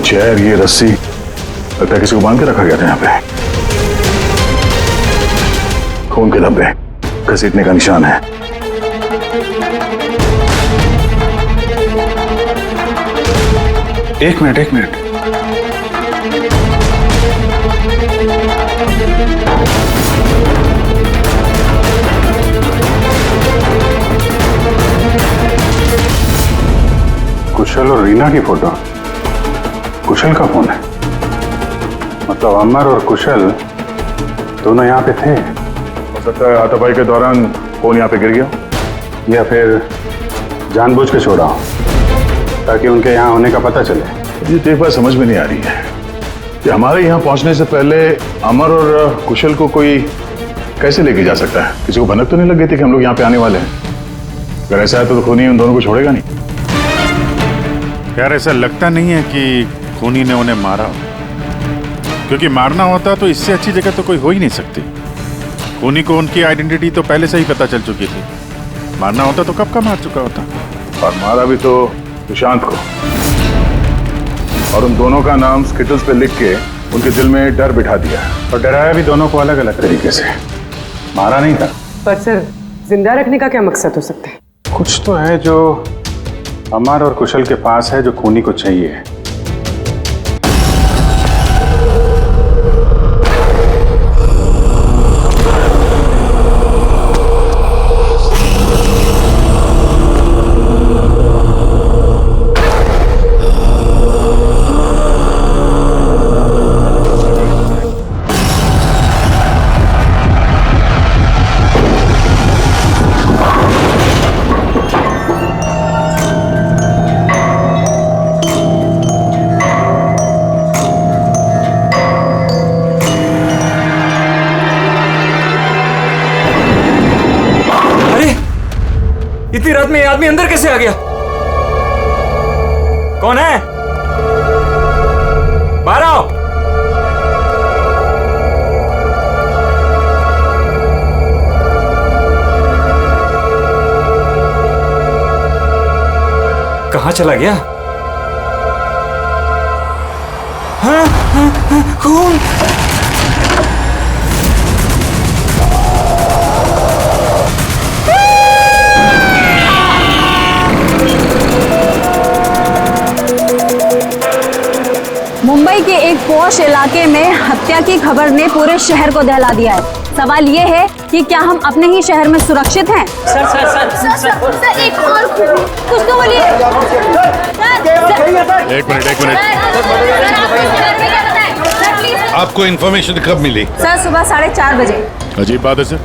Chair, ये रस्सी, लगता है किसी को बांध के रखा गया था यहाँ पे। खून के धब्बे, घसीटने का निशान है। एक मिनट, एक मिनट। कुशल और रीना की फोटो। कुशल का फोन है, मतलब अमर और कुशल दोनों यहाँ पे थे। हो सकता है हाथापाई के दौरान फोन यहाँ पे गिर गया, या फिर जानबूझ के छोड़ा हो ताकि उनके यहाँ होने का पता चले। ये तो एक बात समझ में नहीं आ रही है कि हमारे यहाँ पहुँचने से पहले अमर और कुशल को कोई कैसे लेके जा सकता है? किसी को भनक तो नहीं लग गई थी कि हम लोग यहाँ पे आने वाले हैं? अगर ऐसा है तो खूनी उन दोनों को छोड़ेगा नहीं। यार ऐसा लगता नहीं है कि खूनी ने उन्हें मारा, क्योंकि मारना होता तो इससे अच्छी जगह तो कोई हो ही नहीं सकती। खूनी को उनकी आइडेंटिटी तो पहले से ही पता चल चुकी थी। मारना होता तो कब का मार चुका होता। और मारा भी तो सुशांत को, और उन दोनों का नाम स्किटल्स पे लिख के उनके दिल में डर बिठा दिया, और डराया भी दोनों को अलग अलग तरीके से। मारा नहीं था। पर सर, जिंदा रखने का क्या मकसद हो सकता है? कुछ तो है जो अमर और कुशल के पास है, जो खूनी को चाहिए। इतनी रात में ये आदमी अंदर कैसे आ गया? कौन है? बाहर आओ। कहां चला गया? हाँ, हाँ, हाँ, खून। मुंबई के एक पॉश इलाके में हत्या की खबर ने पूरे शहर को दहला दिया है। सवाल ये है कि क्या हम अपने ही शहर में सुरक्षित हैं? सर, एक और कुछ तो बोलिए। एक मिनट। आपको इन्फॉर्मेशन कब मिली? सर, सुबह 4:30 बजे। अजीब बात है सर,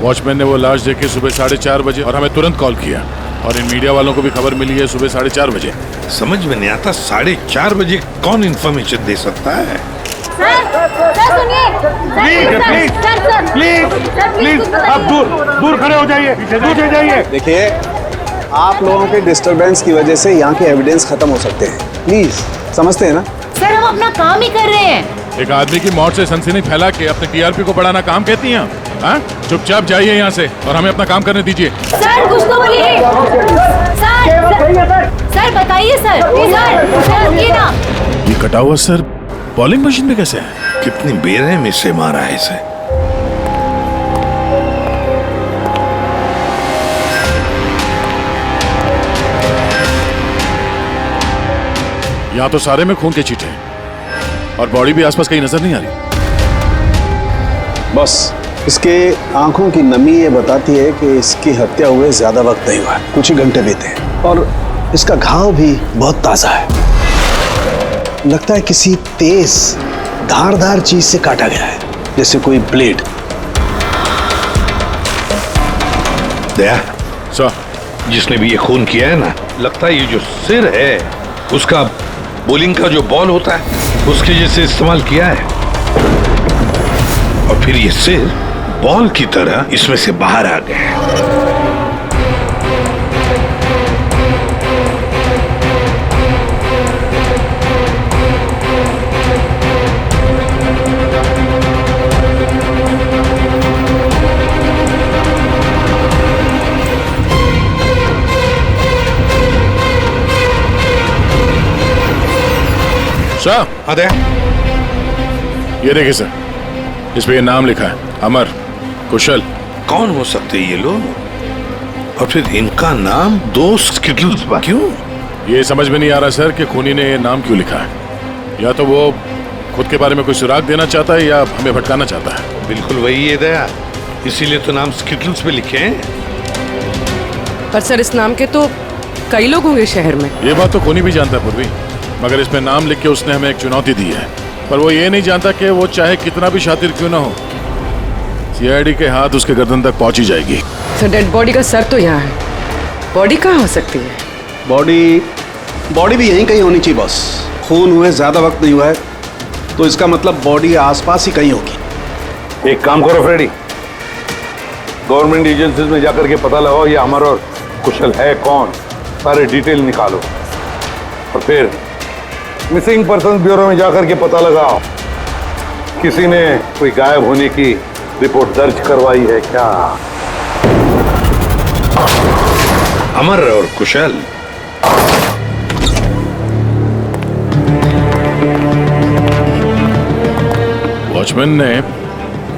वॉचमैन ने वो लाश देखी सुबह 4:30 बजे और हमें तुरंत कॉल किया, और इन मीडिया वालों को भी खबर मिली है सुबह 4:30 बजे। समझ में नहीं आता 4:30 बजे कौन इन्फॉर्मेशन दे सकता है? सर सुनिए। प्लीज आप दूर खड़े हो जाइए, दूर जाइए। देखिए, आप लोगों के डिस्टरबेंस की वजह से यहाँ के एविडेंस खत्म हो सकते हैं। प्लीज, समझते हैं ना? सर, हम अपना काम ही कर रहे हैं। एक आदमी की मौत से सनसनी फैला के अपने टीआरपी को बढ़ाना काम कहती हैं? हाँ? चुपचाप जाइए यहाँ से और हमें अपना काम करने दीजिए। सर, कुछ तो बोलिए। सर बताइए सर, रुकिए ना। ये कटा हुआ सर बॉलिंग मशीन में कैसे है? कितनी बेरहमी से मारा है इसे। यहाँ तो सारे में खून के छींटे हैं और बॉडी भी आसपास कहीं नजर नहीं आ रही। बस इसके आंखों की नमी ये बताती है कि इसकी हत्या हुए ज्यादा वक्त नहीं हुआ, कुछ ही घंटे बीते हैं, और इसका घाव भी बहुत ताजा है। लगता है किसी तेज धारदार चीज से काटा गया है, जैसे कोई ब्लेड। दया सर, जिसने भी ये खून किया है ना, लगता है ये जो सिर है उसका बॉलिंग का जो बॉल होता है उसके जैसे इस्तेमाल किया है, और फिर ये सिर बॉल की तरह इसमें से बाहर आ गया है। सर, हाँ दया, ये देखिए सर, इस पे ये नाम लिखा है, अमर, कुशल। कौन हो सकते हैं ये लोग? और फिर इनका नाम दोस्त स्किटल्स पर क्यों? ये समझ में नहीं आ रहा सर कि खूनी ने ये नाम क्यों लिखा है। या तो वो खुद के बारे में कोई सुराग देना चाहता है या हमें भटकाना चाहता है। बिल्कुल वही है दया, इसीलिए तो नाम स्किटल्स पे लिखे हैं। पर सर इस नाम के तो कई लोग होंगे शहर में। ये बात तो खूनी भी जानता है पूर्वी, मगर इसमें नाम लिख के उसने हमें एक चुनौती दी है। पर वो ये नहीं जानता कि वो चाहे कितना भी शातिर क्यों ना हो, सीआईडी के हाथ उसके गर्दन तक पहुंच ही जाएगी। सर डेड बॉडी का सर तो यहाँ है, बॉडी कहाँ हो सकती है? बॉडी भी यहीं कहीं होनी चाहिए बॉस। खून हुए ज्यादा वक्त नहीं हुआ है, तो इसका मतलब बॉडी आसपास ही कहीं होगी। एक काम करो फ्रेडी, गवर्नमेंट एजेंसीज में जाकर के पता लगाओ ये अमर और कुशल है कौन, सारे डिटेल निकालो और फिर मिसिंग पर्सन ब्यूरो में जाकर के पता लगाओ किसी ने कोई गायब होने की रिपोर्ट दर्ज करवाई है क्या। अमर और कुशल, वॉचमैन ने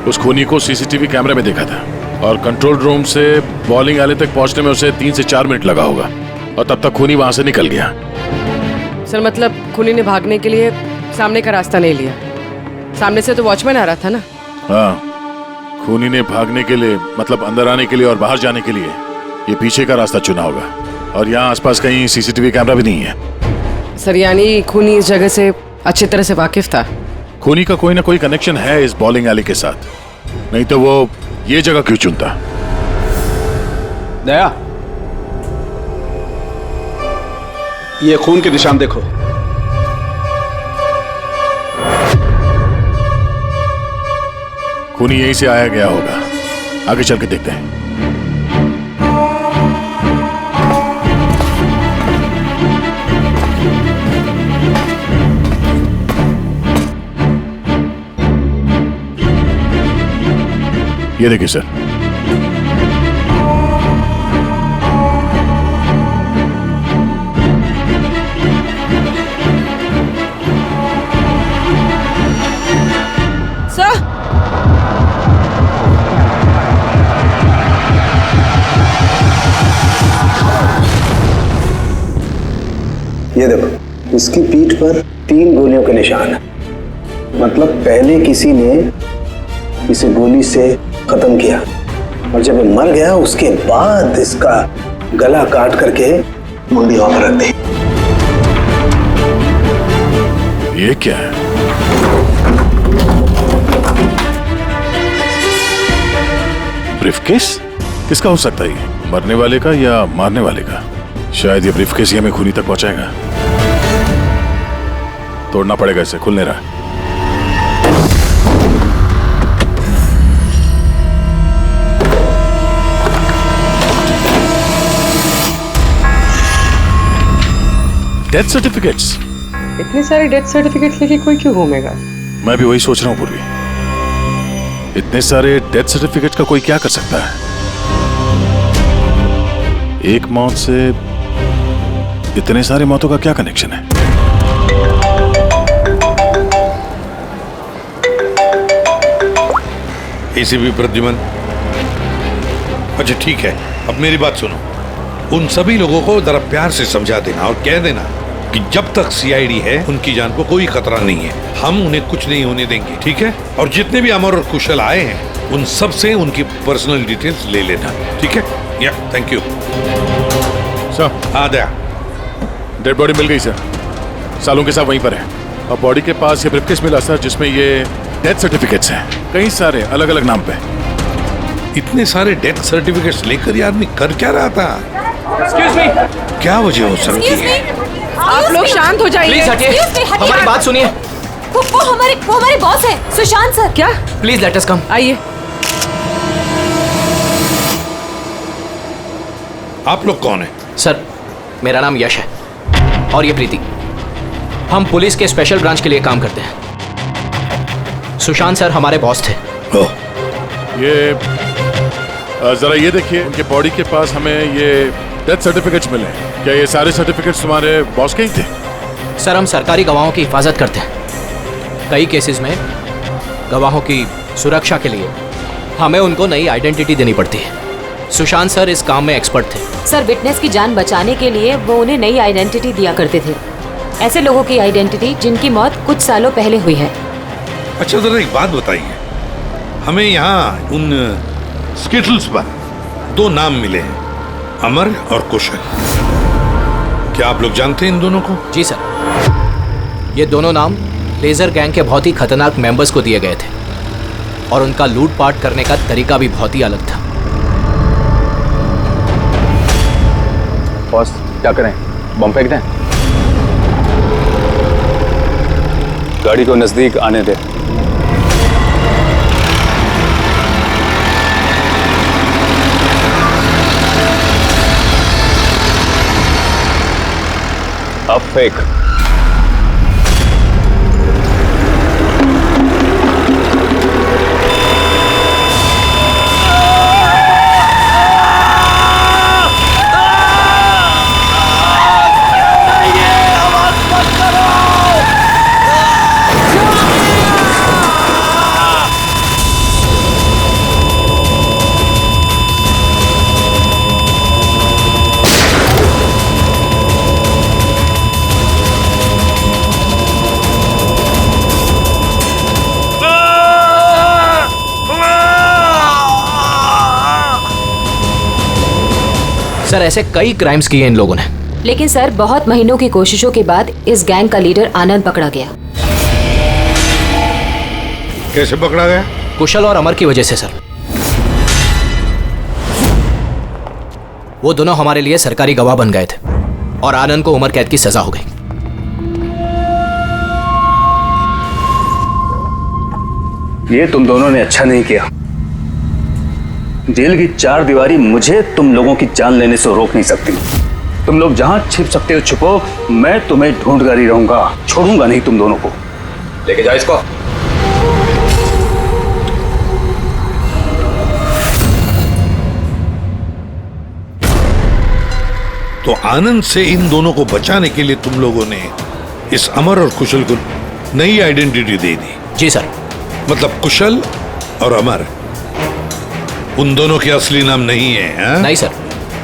उस खूनी को सीसीटीवी कैमरे में देखा था और कंट्रोल रूम से बॉलिंग एली तक पहुंचने में उसे 3 से 4 मिनट लगा होगा और तब तक खूनी वहां से निकल गया। सर मतलब खूनी ने भागने के लिए सामने का रास्ता नहीं लिया, सामने से तो वॉचमैन आ रहा था ना। हाँ, खूनी ने भागने के लिए मतलब अंदर आने के लिए और बाहर जाने के लिए ये पीछे का रास्ता चुना होगा और यहाँ आसपास कहीं सीसीटीवी कैमरा भी नहीं है। सर यानी खूनी इस जगह से अच्छी तरह से वाकिफ था। खूनी का कोई ना कोई कनेक्शन है इस बॉलिंग एली के साथ, नहीं तो वो ये जगह क्यों चुनता। दया, ये खून के निशान देखो। खूनी यहीं से आया गया होगा, आगे चल के देखते हैं। ये देखिए सर, सर ये देखो, इसकी पीठ पर 3 गोलियों के निशान है। मतलब पहले किसी ने इसे गोली से खत्म किया और जब ये मर गया उसके बाद इसका गला काट करके मुंडी वहां पर रख दी। ये क्या है? ब्रीफकेस? किसका हो सकता है ये? मरने वाले का या मारने वाले का? शायद ये ब्रीफकेस ही हमें खूनी तक पहुंचाएगा। तोड़ना पड़ेगा इसे, खुल नहीं रहा। Death certificates? इतने सारे डेथ सर्टिफिकेट लेके कोई क्यों घूमेगा? मैं भी वही सोच रहा हूं पूर्वी, इतने सारे डेथ सर्टिफिकेट का कोई क्या कर सकता है? एक मौत से इतने सारे मौतों का क्या कनेक्शन है? एसीपी प्रद्युमन, अच्छा ठीक है, अब मेरी बात सुनो। उन सभी लोगों को जरा प्यार से समझा देना और कह देना कि जब तक सीआईडी है उनकी जान को कोई खतरा नहीं है, हम उन्हें कुछ नहीं होने देंगे, ठीक है? और जितने भी अमर और कुशल आए हैं उन सब से उनकी पर्सनल डिटेल्स ले लेना, ठीक है? या थैंक यू सर। हाँ दया, डेड बॉडी मिल गई सर, सालों के साथ वहीं पर है और बॉडी के पास ये ब्रीफकेस मिला सर जिसमें ये डेथ सर्टिफिकेट्स हैं, कई सारे अलग अलग नाम पे। इतने सारे डेथ सर्टिफिकेट्स लेकर ये आदमी कर क्या रहा था? एक्सक्यूज मी, क्या वजह हो सकती है? आप लोग शांत हो जाइए। प्लीज हटिए, हमारी बात सुनिए। वो हमारे बॉस है सुशांत सर। क्या? प्लीज लेट अस कम। आइए। आप लोग कौन है? सर, मेरा नाम यश है और ये प्रीति। हम पुलिस के स्पेशल ब्रांच के लिए काम करते हैं। सुशांत सर हमारे बॉस थे। ओह, ये जरा ये देखिए, उनके बॉडी के पास हमें ये डेथ सर्टिफिकेट्स मिले हैं। क्या ये सारे सर्टिफिकेट्स तुम्हारे बॉस के ही थे? सर, हम सरकारी गवाहों की हिफाजत करते हैं। कई केसेस में गवाहों की सुरक्षा के लिए हमें उनको नई आइडेंटिटी देनी पड़ती है। सुशांत सर इस काम में एक्सपर्ट थे। सर, विटनेस की जान बचाने के लिए वो उन्हें नई आइडेंटिटी दिया करते थे। ऐसे लोगों की आइडेंटिटी जिनकी मौत कुछ सालों पहले हुई है। अच्छा जरा एक बात बताइए, हमें यहाँ उन स्किटल्स पर 2 नाम मिले हैं, अमर और कुशल। क्या आप लोग जानते हैं इन दोनों को? जी सर, ये दोनों नाम लेजर गैंग के बहुत ही खतरनाक मेंबर्स को दिए गए थे और उनका लूटपाट करने का तरीका भी बहुत ही अलग था। बॉस क्या करें, बम फेंक दें? गाड़ी को नजदीक आने दे। अब फेंक। सर, ऐसे कई क्राइम्स किए इन लोगों ने। लेकिन सर, बहुत महीनों की कोशिशों के बाद इस गैंग का लीडर आनंद पकड़ा गया। कैसे पकड़ा गया? कुशल और अमर की वजह से सर। वो दोनों हमारे लिए सरकारी गवाह बन गए थे और आनंद को उम्र कैद की सजा हो गई। ये तुम दोनों ने अच्छा नहीं किया। जेल की 4 दीवारी मुझे तुम लोगों की जान लेने से रोक नहीं सकती। तुम लोग जहां छिप सकते हो छुपो, मैं तुम्हें ढूंढ कर ही रहूंगा, छोड़ूंगा नहीं तुम दोनों को। लेके जाओ इसको। तो आनंद से इन दोनों को बचाने के लिए तुम लोगों ने इस अमर और कुशल को नई आइडेंटिटी दे दी? जी सर। मतलब कुशल और अमर उन दोनों के असली नाम नहीं है? हा? नहीं सर,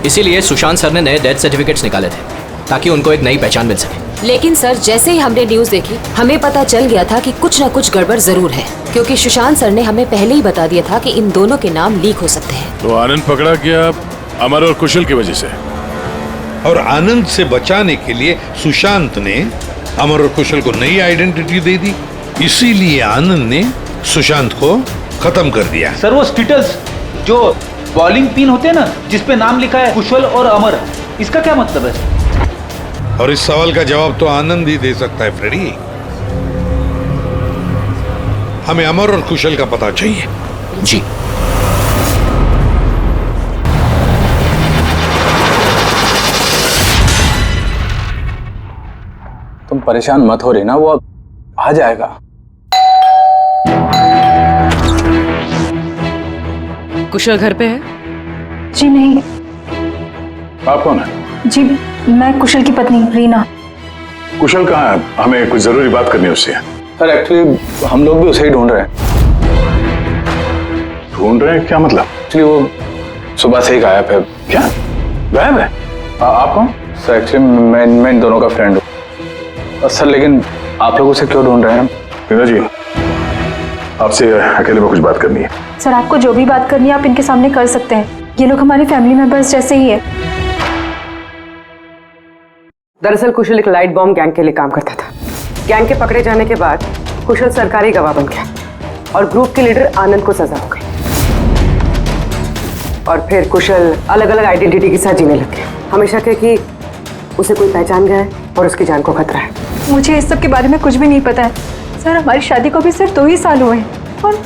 इसीलिए सुशांत सर ने नए डेथ सर्टिफिकेट्स निकाले थे ताकि उनको एक नई पहचान मिल सके। लेकिन सर, जैसे ही हमने न्यूज़ देखी हमें पता चल गया था कि कुछ न कुछ गड़बड़ जरूर है, क्योंकि सुशांत सर ने हमें पहले ही बता दिया था कि इन दोनों के नाम लीक हो सकते हैं। तो आनंद पकड़ा गया अमर और कुशल की वजह से, और आनंद से बचाने के लिए सुशांत ने अमर और कुशल को नई आइडेंटिटी दे दी। इसीलिए आनंद ने सुशांत को खत्म कर दिया। सर, वो स्टिटल्स जो बॉलिंग पिन होते हैं ना, जिसपे नाम लिखा है कुशल और अमर, इसका क्या मतलब है? और इस सवाल का जवाब तो आनंद ही दे सकता है फ्रेडी। हमें अमर और कुशल का पता चाहिए। जी। तुम परेशान मत हो रही ना, वो आ जाएगा। कुशल घर पे है? जी नहीं। आप कौन है? जी, मैं कुशल की पत्नी रीना। कुशल कहाँ है? हमें कुछ जरूरी बात करनी है उससे। सर, एक्चुअली हम लोग भी उसे ही ढूंढ रहे हैं। ढूंढ रहे हैं? क्या मतलब? एक्चुअली वो सुबह से ही गायब है। क्या गायब है? आप कौन? सर, एक्चुअली मैं इन दोनों का फ्रेंड हूँ। सर, लेकिन आप लोग उसे क्यों ढूंढ रहे हैं? रीना जी, आपसे अकेले में कुछ बात करनी है। सर, आपको जो भी बात करनी है आप इनके सामने कर सकते हैं। ये लोग हमारे फैमिली मेंबर्स जैसे ही है। दरअसल कुशल एक लाइट बॉम्ब गैंग के लिए काम करता था। गैंग के पकड़े जाने के बाद कुशल सरकारी गवाह बन गया और ग्रुप के लीडर आनंद को सजा हो गई। और फिर कुशल अलग अलग आइडेंटिटी के साथ जीने लग गया। हमें शक है कि उसे कोई पहचान गया है और उसकी जान को खतरा है। मुझे इस सब के बारे में कुछ भी नहीं पता है सर। हमारी शादी को भी सिर्फ 2 ही साल हुए हैं और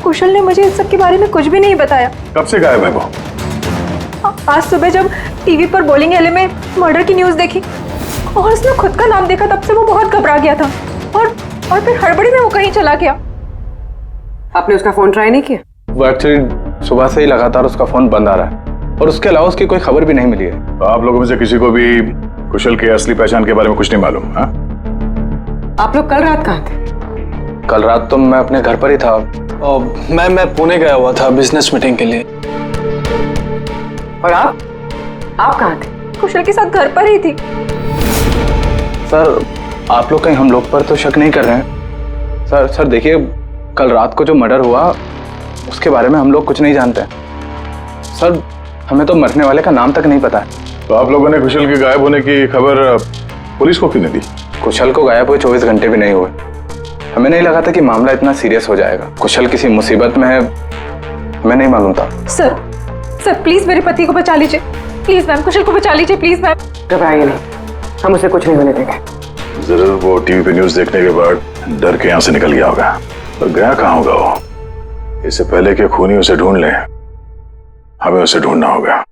कुशल ने मुझे इस सब के बारे में कुछ भी नहीं बताया। कब से गायब है वो? आज सुबह जब टीवी पर बॉलिंग एले में मर्डर की न्यूज़ देखी और उसने खुद का नाम देखा, तब से वो बहुत घबरा गया था और फिर हड़बड़ी में वो कहीं चला गया। आपने उसका फोन ट्राई नहीं किया? वो एक्चुअली सुबह से ही लगातार उसका फोन बंद आ रहा है और उसके अलावा उसकी कोई खबर भी नहीं मिली है। आप लोगों में से किसी को भी कुशल के असली पहचान के बारे में कुछ नहीं मालूम? हाँ, आप लोग कल रात कहाँ थे? कल रात तो मैं अपने घर पर ही था और मैं पुणे गया हुआ था बिजनेस मीटिंग के लिए। और आप कहाँ थे? कुशल के साथ घर पर ही थी। सर आप लोग कहीं हम लोग पर तो शक नहीं कर रहे हैं? सर देखिए, कल रात को जो मर्डर हुआ उसके बारे में हम लोग कुछ नहीं जानते। सर हमें तो मरने वाले का नाम तक नहीं पता है। तो आप लोगों ने कुशल के गायब होने की खबर पुलिस को क्यों नहीं दी? कुशल को गायब हुए 24 घंटे भी नहीं हुए। हमें नहीं लगा था कि मामला इतना सीरियस हो जाएगा। कुशल किसी मुसीबत में है, हमें नहीं मालूम था। सर प्लीज मेरे पति को बचा लीजिए। प्लीज मैम, कुशल को बचा लीजिए प्लीज मैम। घबराइए नहीं, हम उसे कुछ नहीं होने देंगे। जरूर वो टीवी पे न्यूज देखने के बाद डर के यहाँ से निकल गया होगा, पर गया कहाँ होगा वो? इससे पहले कि खूनी उसे ढूंढ ले, हमें उसे ढूंढना होगा।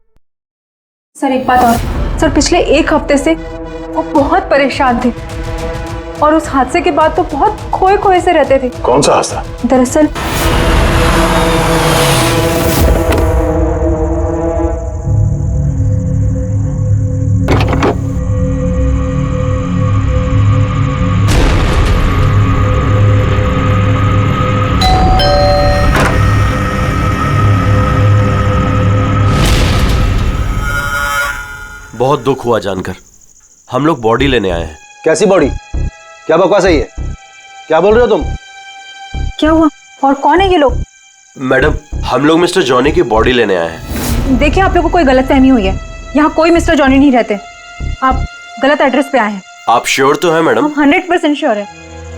सर एक बात और, सर पिछले 1 हफ्ते से वो बहुत परेशान थे और उस हादसे के बाद तो बहुत खोए से रहते थे। कौन सा हादसा? दरअसल बहुत दुख हुआ जानकर। हम लोग बॉडी लेने आए हैं। कैसी बॉडी? क्या बकवास है ये? क्या बोल रहे हो तुम? क्या हुआ और कौन है ये लोग? मैडम हम लोग मिस्टर जॉनी की बॉडी लेने आए हैं। देखिए आप लोगों को कोई गलतफहमी हुई है। यहाँ कोई मिस्टर जॉनी नहीं रहते। आप गलत एड्रेस पे आए हैं। आप श्योर तो हैं मैडम? हम 100% श्योर है।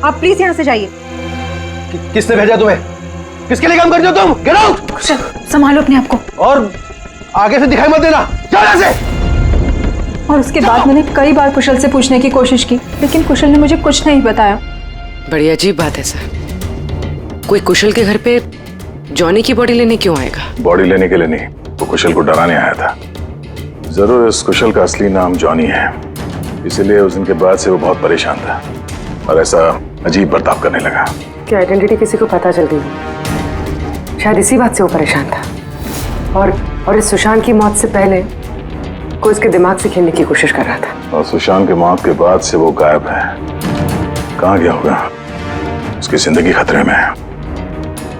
आप प्लीज यहाँ से जाइए। किसने भेजा तुम्हें? किसके लिए काम करते हो तुम? Get out! संभालो अपने आप को और आगे से दिखाई मत देना। जाओ यहाँ से। और उसके बाद मैंने कई बार कुशल से पूछने की कोशिश की, लेकिन कुशल ने मुझे कुछ नहीं बताया। बड़ी अजीब बात है सर, कोई कुशल के घर पे जॉनी की बॉडी लेने क्यों आएगा? बॉडी लेने के लिए नहीं, वो कुशल को डराने आया था। जरूर इस कुशल का असली नाम जॉनी है, इसीलिए उस दिन के बाद से वो बहुत परेशान था और ऐसा अजीब बर्ताव करने लगा। कि आइडेंटिटी किसी को पता चल गई, शायद इसी बात से वो परेशान था। और इस सुशांत की मौत से पहले कोई उसके दिमाग से खेलने की कोशिश कर रहा था। और सुशांत के मौत के बाद से वो गायब है। कहाँ गया होगा? उसकी जिंदगी खतरे में है।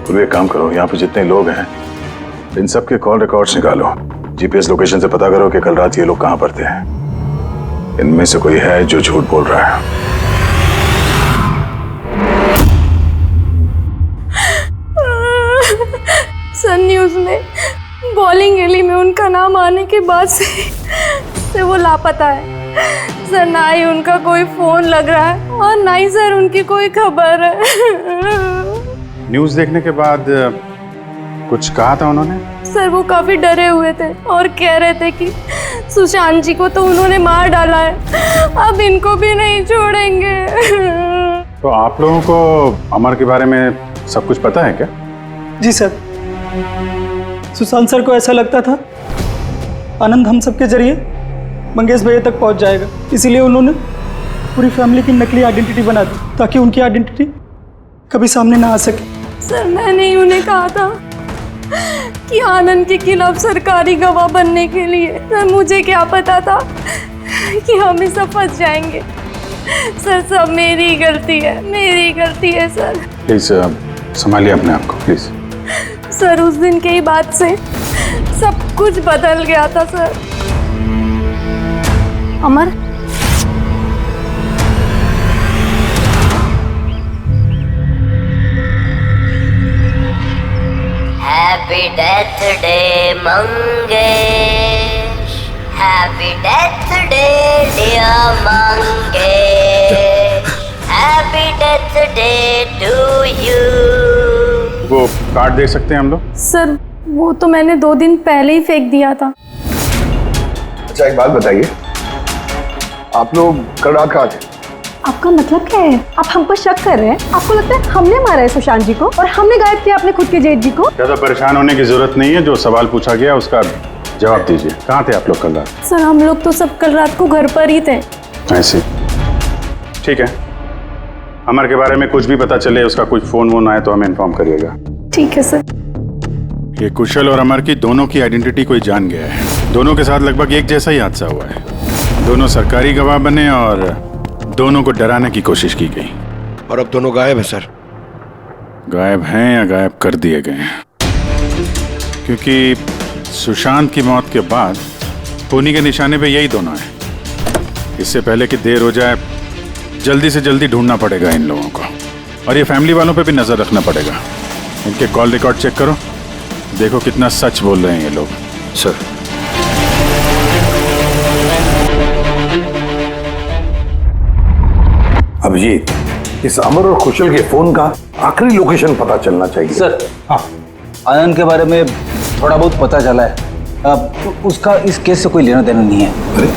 तो एक काम करो, यहाँ पे जितने लोग हैं इन सब के कॉल रिकॉर्ड्स निकालो, जीपीएस लोकेशन से पता करो कि कल रात ये लोग कहाँ पर थे। इनमें से कोई है जो झूठ बोल रहा है। सन न्यूज में बॉलिंग एली में उनका नाम आने के बाद से वो लापता है सर। ना ही उनका कोई फोन लग रहा है और ना ही सर उनकी कोई खबर है। न्यूज देखने के बाद कुछ कहा था उन्होंने? सर वो काफी डरे हुए थे और कह रहे थे कि सुशांत जी को तो उन्होंने मार डाला है, अब इनको भी नहीं छोड़ेंगे। तो आप लोगों को अमर के बारे में सब कुछ पता है क्या? जी सर, सुशांत सर को ऐसा लगता था आनंद हम सबके जरिए मंगेश भैया तक पहुंच जाएगा, इसीलिए उन्होंने पूरी फैमिली की नकली आइडेंटिटी बना दी ताकि उनकी आइडेंटिटी कभी सामने ना आ सके। सर मैंने ही उन्हें कहा था कि आनंद के खिलाफ सरकारी गवाह बनने के लिए। सर मुझे क्या पता था कि हम इस सब फंस जाएंगे। सर सब मेरी गलती है सर। प्लीज संभालिए अपने आप को प्लीज। सर उस दिन के ही बाद से सब कुछ बदल गया था sir. Amar happy death day Mangesh, happy death day dear Mangesh, happy death day to you. वो कार्ड दे सकते हैं हम लोग? सर वो तो मैंने 2 दिन पहले ही फेंक दिया था। अच्छा एक बात बताइए, आप लोग कल रात कहाँ थे? आपका मतलब क्या है? आप हम पर शक कर रहे हैं? आपको लगता है हमने मारा है सुशांत जी को और हमने गायब किया अपने खुद के जेठ जी को? ज्यादा परेशान होने की जरूरत नहीं है, जो सवाल पूछा गया उसका जवाब दीजिए। कहाँ थे आप लोग कल रात? सर हम लोग तो सब कल रात को घर पर ही थे। ऐसे ठीक है, अमर के बारे में कुछ भी पता चले, उसका कुछ फोन वोन आए तो हमें इन्फॉर्म करिएगा। ठीक है सर। ये कुशल और अमर की दोनों की आइडेंटिटी कोई जान गया है। दोनों के साथ लगभग एक जैसा ही हादसा हुआ है। दोनों सरकारी गवाह बने और दोनों को डराने की कोशिश की गई। और अब दोनों गायब है सर। गायब हैं या गायब कर दिए गए हैं? क्योंकि सुशांत की मौत के बाद खूनी के निशाने पे यही दोनों हैं। इससे पहले कि देर हो जाए, जल्दी से जल्दी ढूंढना पड़ेगा इन लोगों को। और ये फैमिली वालों पे भी नजर रखना पड़ेगा। इनके कॉल रिकॉर्ड चेक करो, देखो कितना सच बोल रहे हैं ये लोग। सर अभिजीत, इस अमर और कुशल के फोन का आखिरी लोकेशन पता चलना चाहिए। सर हाँ, आनंद के बारे में थोड़ा बहुत पता चला है। अब उसका इस केस से कोई लेना देना नहीं है। अरे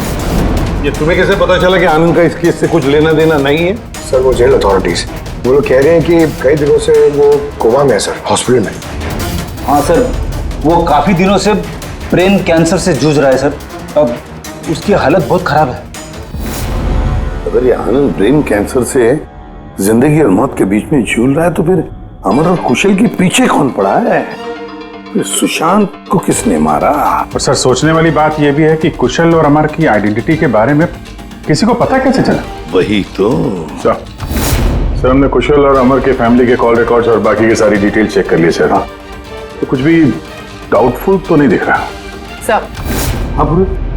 ये तुम्हें कैसे पता चला कि आनंद का इस केस से कुछ लेना देना नहीं है? सर वो जेल अथॉरिटीज, वो लोग कह रहे हैं कि कई दिनों से वो कोमा में है सर, हॉस्पिटल में। हाँ सर, वो काफी दिनों से ब्रेन कैंसर से जूझ रहा है सर। अब उसकी हालत बहुत खराब है। अगर ये आनंद ब्रेन कैंसर से जिंदगी और मौत के बीच में झूल रहा है तो फिर अमर और कुशल के पीछे कौन पड़ा है? फिर सुशांत को किसने मारा? और सर सोचने वाली बात यह भी है कि कुशल और अमर की आइडेंटिटी के बारे में किसी को पता कैसे चला? वही तो सर हमने कुशल और अमर के फैमिली के कॉल रिकॉर्ड्स और बाकी की सारी डिटेल चेक कर ली सर। तो कुछ भी डाउटफुल तो नहीं दिख रहा। सर हाँ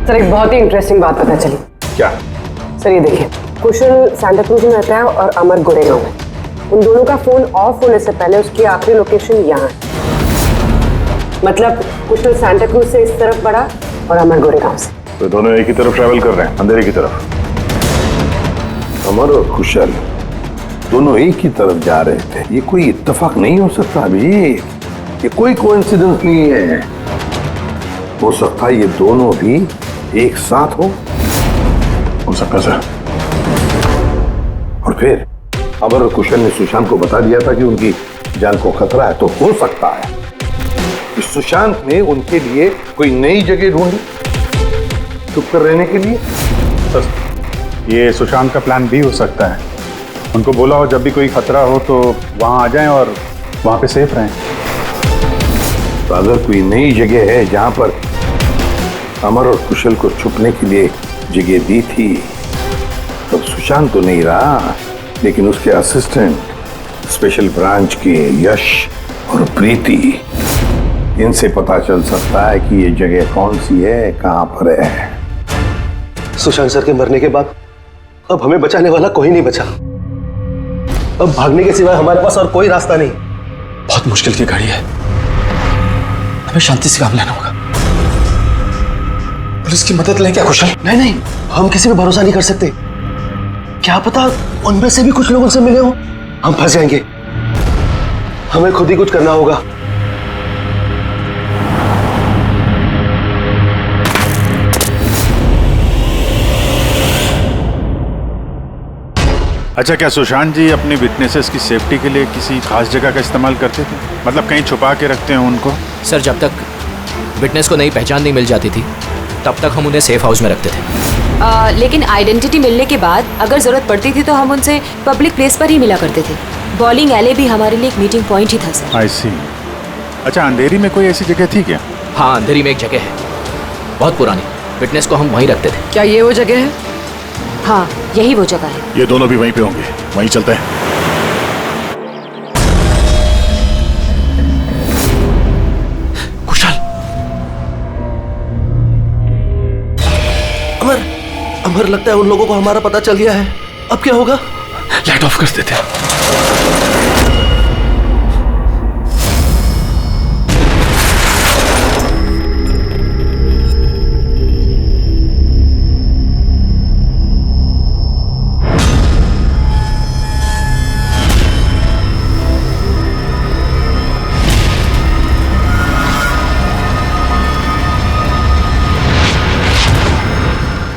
सर, एक बहुत ही इंटरेस्टिंग बात पता चली। क्या? सर ये देखिए, कुशल सांता क्रूज में रहता है और अमर गोरेगांव में। उन दोनों का फोन ऑफ होने से पहले उसकी आखिरी लोकेशन यहाँ है। मतलब कुशल सांता क्रूज से इस तरफ बढ़ा और अमर गोरेगांव से। तो दोनों एक ही तरफ ट्रैवल कर रहे हैं, अंधेरे की तरफ। अमर और कुशल दोनों एक ही तरफ जा रहे थे। ये कोई इत्तेफाक नहीं हो सकता अभिजीत, ये कोई कोइंसिडेंस नहीं है। हो सकता है ये दोनों भी एक साथ हो सकता सर। और फिर अमर और कुशल ने सुशांत को बता दिया था कि उनकी जान को खतरा है। तो हो सकता है कि सुशांत ने उनके लिए कोई नई जगह ढूंढी चुप कर रहने के लिए। सर ये सुशांत का प्लान भी हो सकता है। उनको बोला हो जब भी कोई खतरा हो तो वहां आ जाएं और वहां पे सेफ रहें। तो अगर कोई नई जगह है जहां पर अमर और कुशल को छुपने के लिए जगह दी थी, तब सुशांत तो नहीं रहा, लेकिन उसके असिस्टेंट स्पेशल ब्रांच के यश और प्रीति, इनसे पता चल सकता है कि ये जगह कौन सी है, कहां पर है। सुशांत सर के मरने के बाद अब हमें बचाने वाला कोई नहीं बचा। अब भागने के सिवाय हमारे पास और कोई रास्ता नहीं। बहुत मुश्किल की घड़ी है, हमें शांति से काम लेना होगा। पुलिस की मदद लें क्या कुशल? नहीं नहीं, हम किसी पे भरोसा नहीं कर सकते। क्या पता उनमें से भी कुछ लोग उनसे मिले हो, हम फंस जाएंगे। हमें खुद ही कुछ करना होगा। अच्छा, क्या सुशांत जी अपनी विटनेसेस की सेफ्टी के लिए किसी खास जगह का इस्तेमाल करते थे? मतलब कहीं छुपा के रखते हैं उनको? सर जब तक विटनेस को नई पहचान नहीं मिल जाती थी तब तक हम उन्हें सेफ हाउस में रखते थे। लेकिन आइडेंटिटी मिलने के बाद अगर जरूरत पड़ती थी तो हम उनसे पब्लिक प्लेस पर ही मिला करते थे। बॉलिंग एले भी हमारे लिए एक मीटिंग पॉइंट ही था सर। आई सी। अच्छा, अंधेरी में कोई ऐसी जगह थी क्या? हाँ, अंधेरी में एक जगह है, बहुत पुरानी। विटनेस को हम वहीं रखते थे। क्या ये वो जगह है? हाँ, यही वो जगह है। ये दोनों भी वहीं पे होंगे, वहीं चलते हैं। कुशल, अमर, अमर लगता है उन लोगों को हमारा पता चल गया है। अब क्या होगा? लाइट ऑफ कर देते हैं।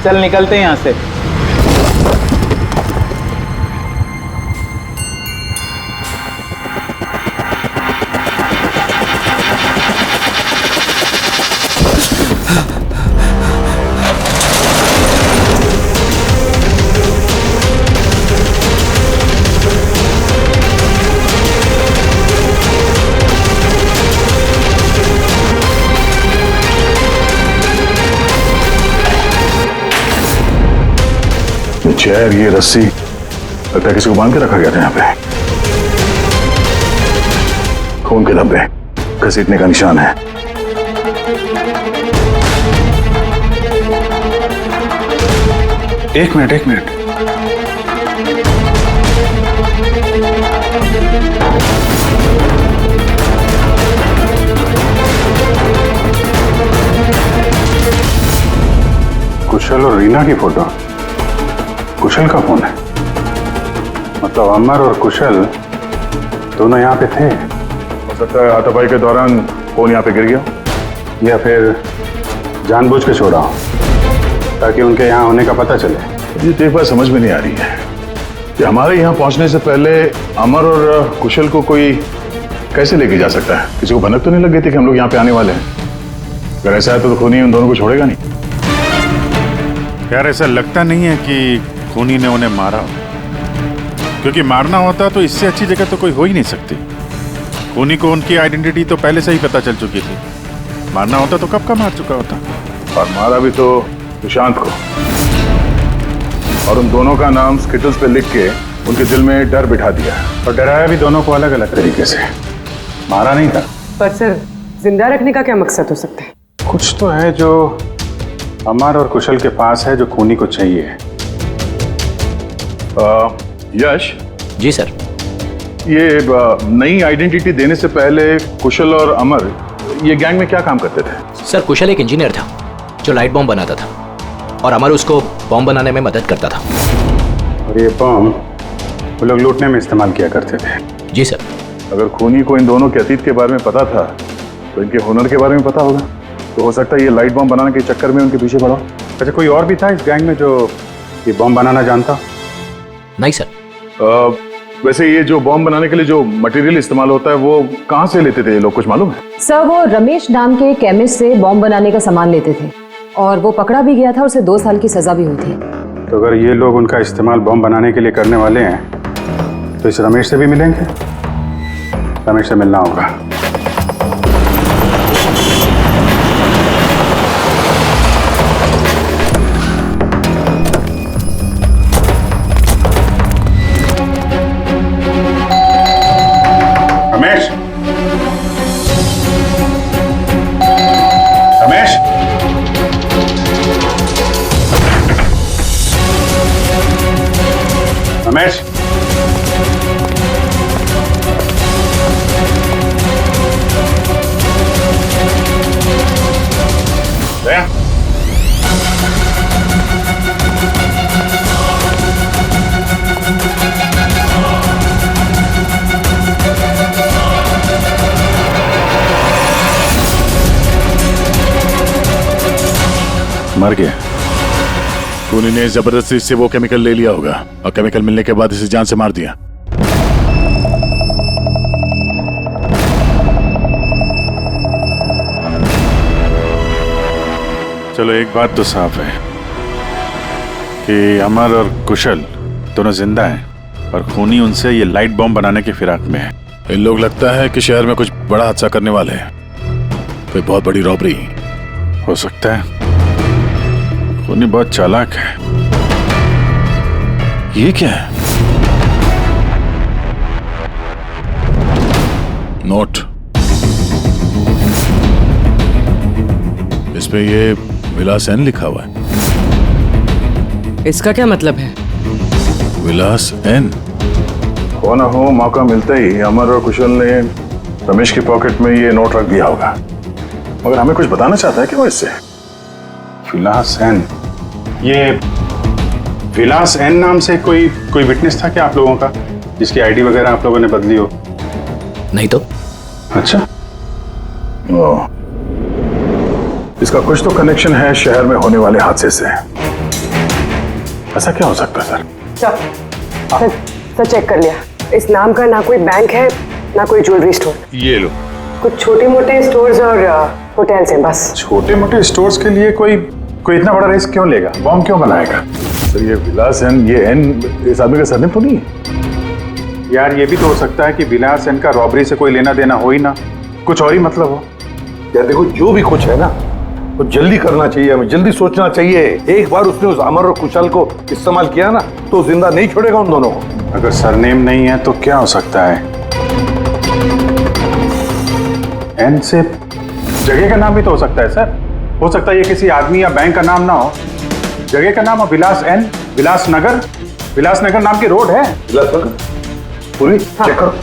चल निकलते हैं यहाँ से। ये चेयर, ये रस्सी लगता है किसी को बांध के रखा गया था यहाँ पे। खून के धब्बे, घसीटने का निशान है। एक मिनट। कुशल और रीना की फोटो। कुशल का फोन है, मतलब अमर और कुशल दोनों यहाँ पे थे। हो सकता है हाथापाई के दौरान फोन यहाँ पे गिर गया, या फिर जानबूझ के छोड़ा हो ताकि उनके यहाँ होने का पता चले। ये तो एक बात समझ में नहीं आ रही है कि हमारे यहाँ पहुँचने से पहले अमर और कुशल को कोई कैसे लेके जा सकता है? किसी को भनक तो नहीं लग गई थी कि हम लोग यहाँ पे आने वाले हैं? अगर ऐसा है तो खूनी उन दोनों को छोड़ेगा नहीं। यार ऐसा लगता नहीं है कि खूनी ने उन्हें मारा, क्योंकि मारना होता तो इससे अच्छी जगह तो कोई हो ही नहीं सकती। खूनी को उनकी आइडेंटिटी तो पहले से ही पता चल चुकी थी। मारना होता तो कब का मार चुका होता। और मारा भी तो सुशांत को, और उन दोनों का नाम स्किटल्स पे लिख के उनके दिल में डर बिठा दिया, और डराया भी दोनों को अलग अलग तरीके से। मारा नहीं था। पर सर, जिंदा रखने का क्या मकसद हो सकता है? कुछ तो है जो अमर और कुशल के पास है, जो खूनी को चाहिए। यश जी सर। ये नई आइडेंटिटी देने से पहले कुशल और अमर ये गैंग में क्या काम करते थे? सर, कुशल एक इंजीनियर था जो लाइट बॉम्ब बनाता था, और अमर उसको बॉम्ब बनाने में मदद करता था। और ये बॉम्ब वो लोग लूटने में इस्तेमाल किया करते थे। जी सर। अगर खूनी को इन दोनों के अतीत के बारे में पता था तो इनके हुनर के बारे में पता होगा, तो हो सकता है ये लाइट बॉम्ब बनाने के चक्कर में उनके पीछे पड़ा। अच्छा, कोई और भी था इस गैंग में जो ये बॉम्ब बनाना जानता? नहीं सर। वैसे ये जो बॉम्ब बनाने के लिए जो मटेरियल इस्तेमाल होता है वो कहाँ से लेते थे ये लोग, कुछ मालूम है? सर, वो रमेश नाम के केमिस्ट से बॉम्ब बनाने का सामान लेते थे, और वो पकड़ा भी गया था, उसे 2 साल की सजा भी हुई थी। तो अगर ये लोग उनका इस्तेमाल बॉम्ब बनाने के लिए करने वाले हैं तो इस रमेश से भी मिलेंगे। रमेश से मिलना होगा। रमेश, रमेश, रमेश, दया, मर गया। खूनी ने जबरदस्ती से वो केमिकल ले लिया होगा, और केमिकल मिलने के बाद इसे जान से मार दिया। चलो, एक बात तो साफ है कि अमर और कुशल दोनों जिंदा हैं, और खूनी उनसे ये लाइट बॉम्ब बनाने की फिराक में है। इन लोग लगता है कि शहर में कुछ बड़ा हादसा करने वाले हैं, कोई बहुत बड़ी रॉबरी। हो सकता है। खूनी बहुत चालाक है। ये क्या है? नोट, इस पे ये विलास एन लिखा हुआ है। इसका क्या मतलब है? विलास एन। हो ना हो, मौका मिलते ही अमर और कुशल ने रमेश की पॉकेट में ये नोट रख दिया होगा, मगर हमें कुछ बताना चाहता है कि वो इससे। विलास एन, ये विलास एन नाम से कोई विटनेस था क्या आप लोगों का, जिसकी आईडी वगैरह आप लोगों ने बदली हो? नहीं तो। अच्छा, इसका कुछ तो कनेक्शन है शहर में होने वाले हादसे से। ऐसा क्या हो सकता है सर? सर चेक कर लिया। इस नाम का ना कोई बैंक है, ना कोई ज्वेलरी स्टोर। ये लो। कुछ छोटे मोटे स्टोर्स और होटल्स हैं बस। छोटे मोटे स्टोर्स के लिए कोई इतना बड़ा रिस्क क्यों लेगा? बॉम्ब क्यों बनाएगा? सर, ये विलास एन, ये एन इस आदमी का सरनेम तो नहीं है? यार, ये भी तो हो सकता है कि विलास एन का रॉबरी से कोई लेना देना हो ही ना, कुछ और ही मतलब हो। यार देखो, जो भी कुछ है ना, तो जल्दी करना चाहिए, हमें जल्दी सोचना चाहिए। एक बार उसने उस अमर और कुशल को इस्तेमाल किया ना तो जिंदा नहीं छोड़ेगा उन दोनों को। अगर सरनेम नहीं है तो क्या हो सकता है? एन से जगह का नाम भी तो हो सकता है सर। हो सकता है ये किसी आदमी या बैंक का नाम ना हो, जगह का नाम हो विलास एन, विलासनगर। विलासनगर नाम की रोड है। विलासनगर पूरी चेक करो।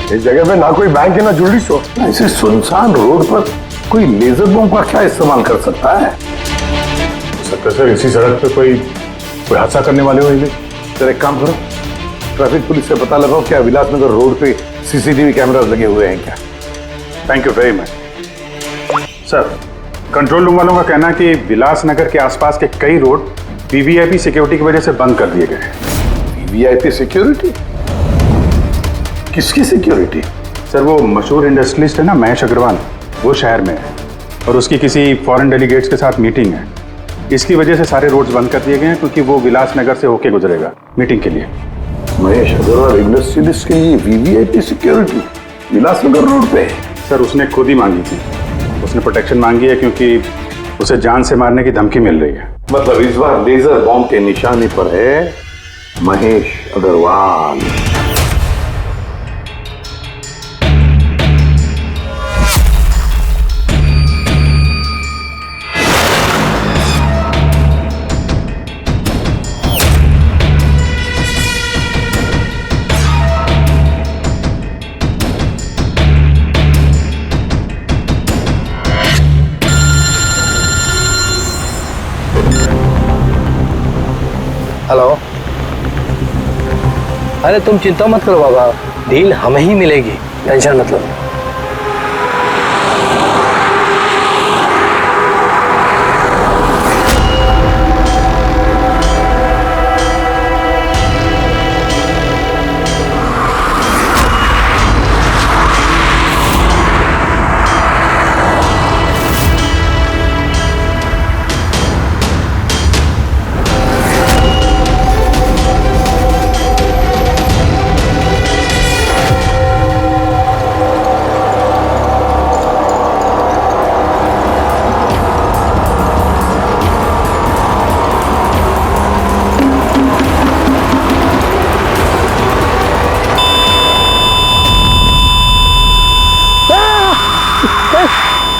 इस जगह पे ना कोई बैंक है ना ज्वेलरी स्टोर। ऐसे सुनसान रोड पर कोई लेजर बम का क्या इस्तेमाल कर सकता है? हो सकता है सर इसी सड़क पे कोई हादसा करने वाले हो। सर एक काम करो, ट्रैफिक पुलिस से पता लगाओ क्या विलासनगर रोड पे सीसीटीवी कैमरास लगे हुए हैं क्या। Thank you very much sir. Control room वालों का कहना है कि विलासनगर के आसपास के कई रोड वीवीआईपी सिक्योरिटी की वजह से बंद कर दिए गए हैं। VVIP security? किसकी सिक्योरिटी? सर वो मशहूर इंडस्ट्रियलिस्ट है ना महेश अग्रवाल, वो शहर में है और उसकी किसी फॉरेन डेलीगेट्स के साथ मीटिंग है। इसकी वजह से सारे रोड्स बंद कर दिए गए हैं क्योंकि वो विलासनगर से होके गुजरेगा मीटिंग के लिए। महेश अग्रवाल इंडस्ट्रियलिस्ट के लिए वीवीआईपी सिक्योरिटी विलासनगर रोड पे? सर उसने खुद ही मांगी थी, उसने प्रोटेक्शन मांगी है क्योंकि उसे जान से मारने की धमकी मिल रही है। मतलब इस बार लेजर बॉम्ब के निशाने पर है महेश अग्रवाल। हेलो। अरे तुम चिंता मत करो बाबा, डील हमें ही मिलेगी, टेंशन मत लो।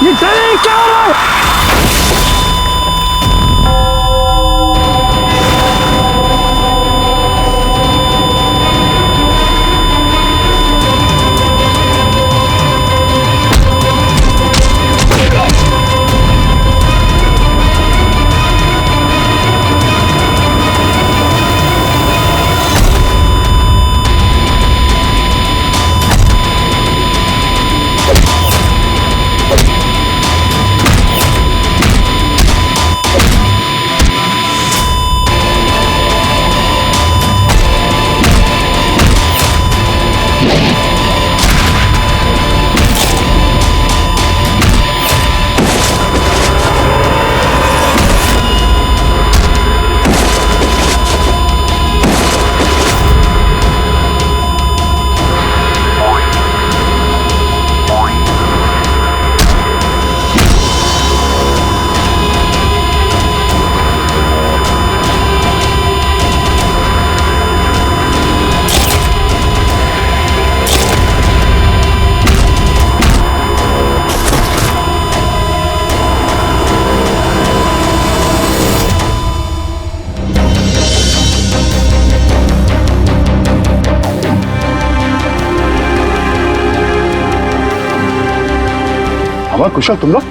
ये क्या हो रहा है? अमर कुशल तुम लोग?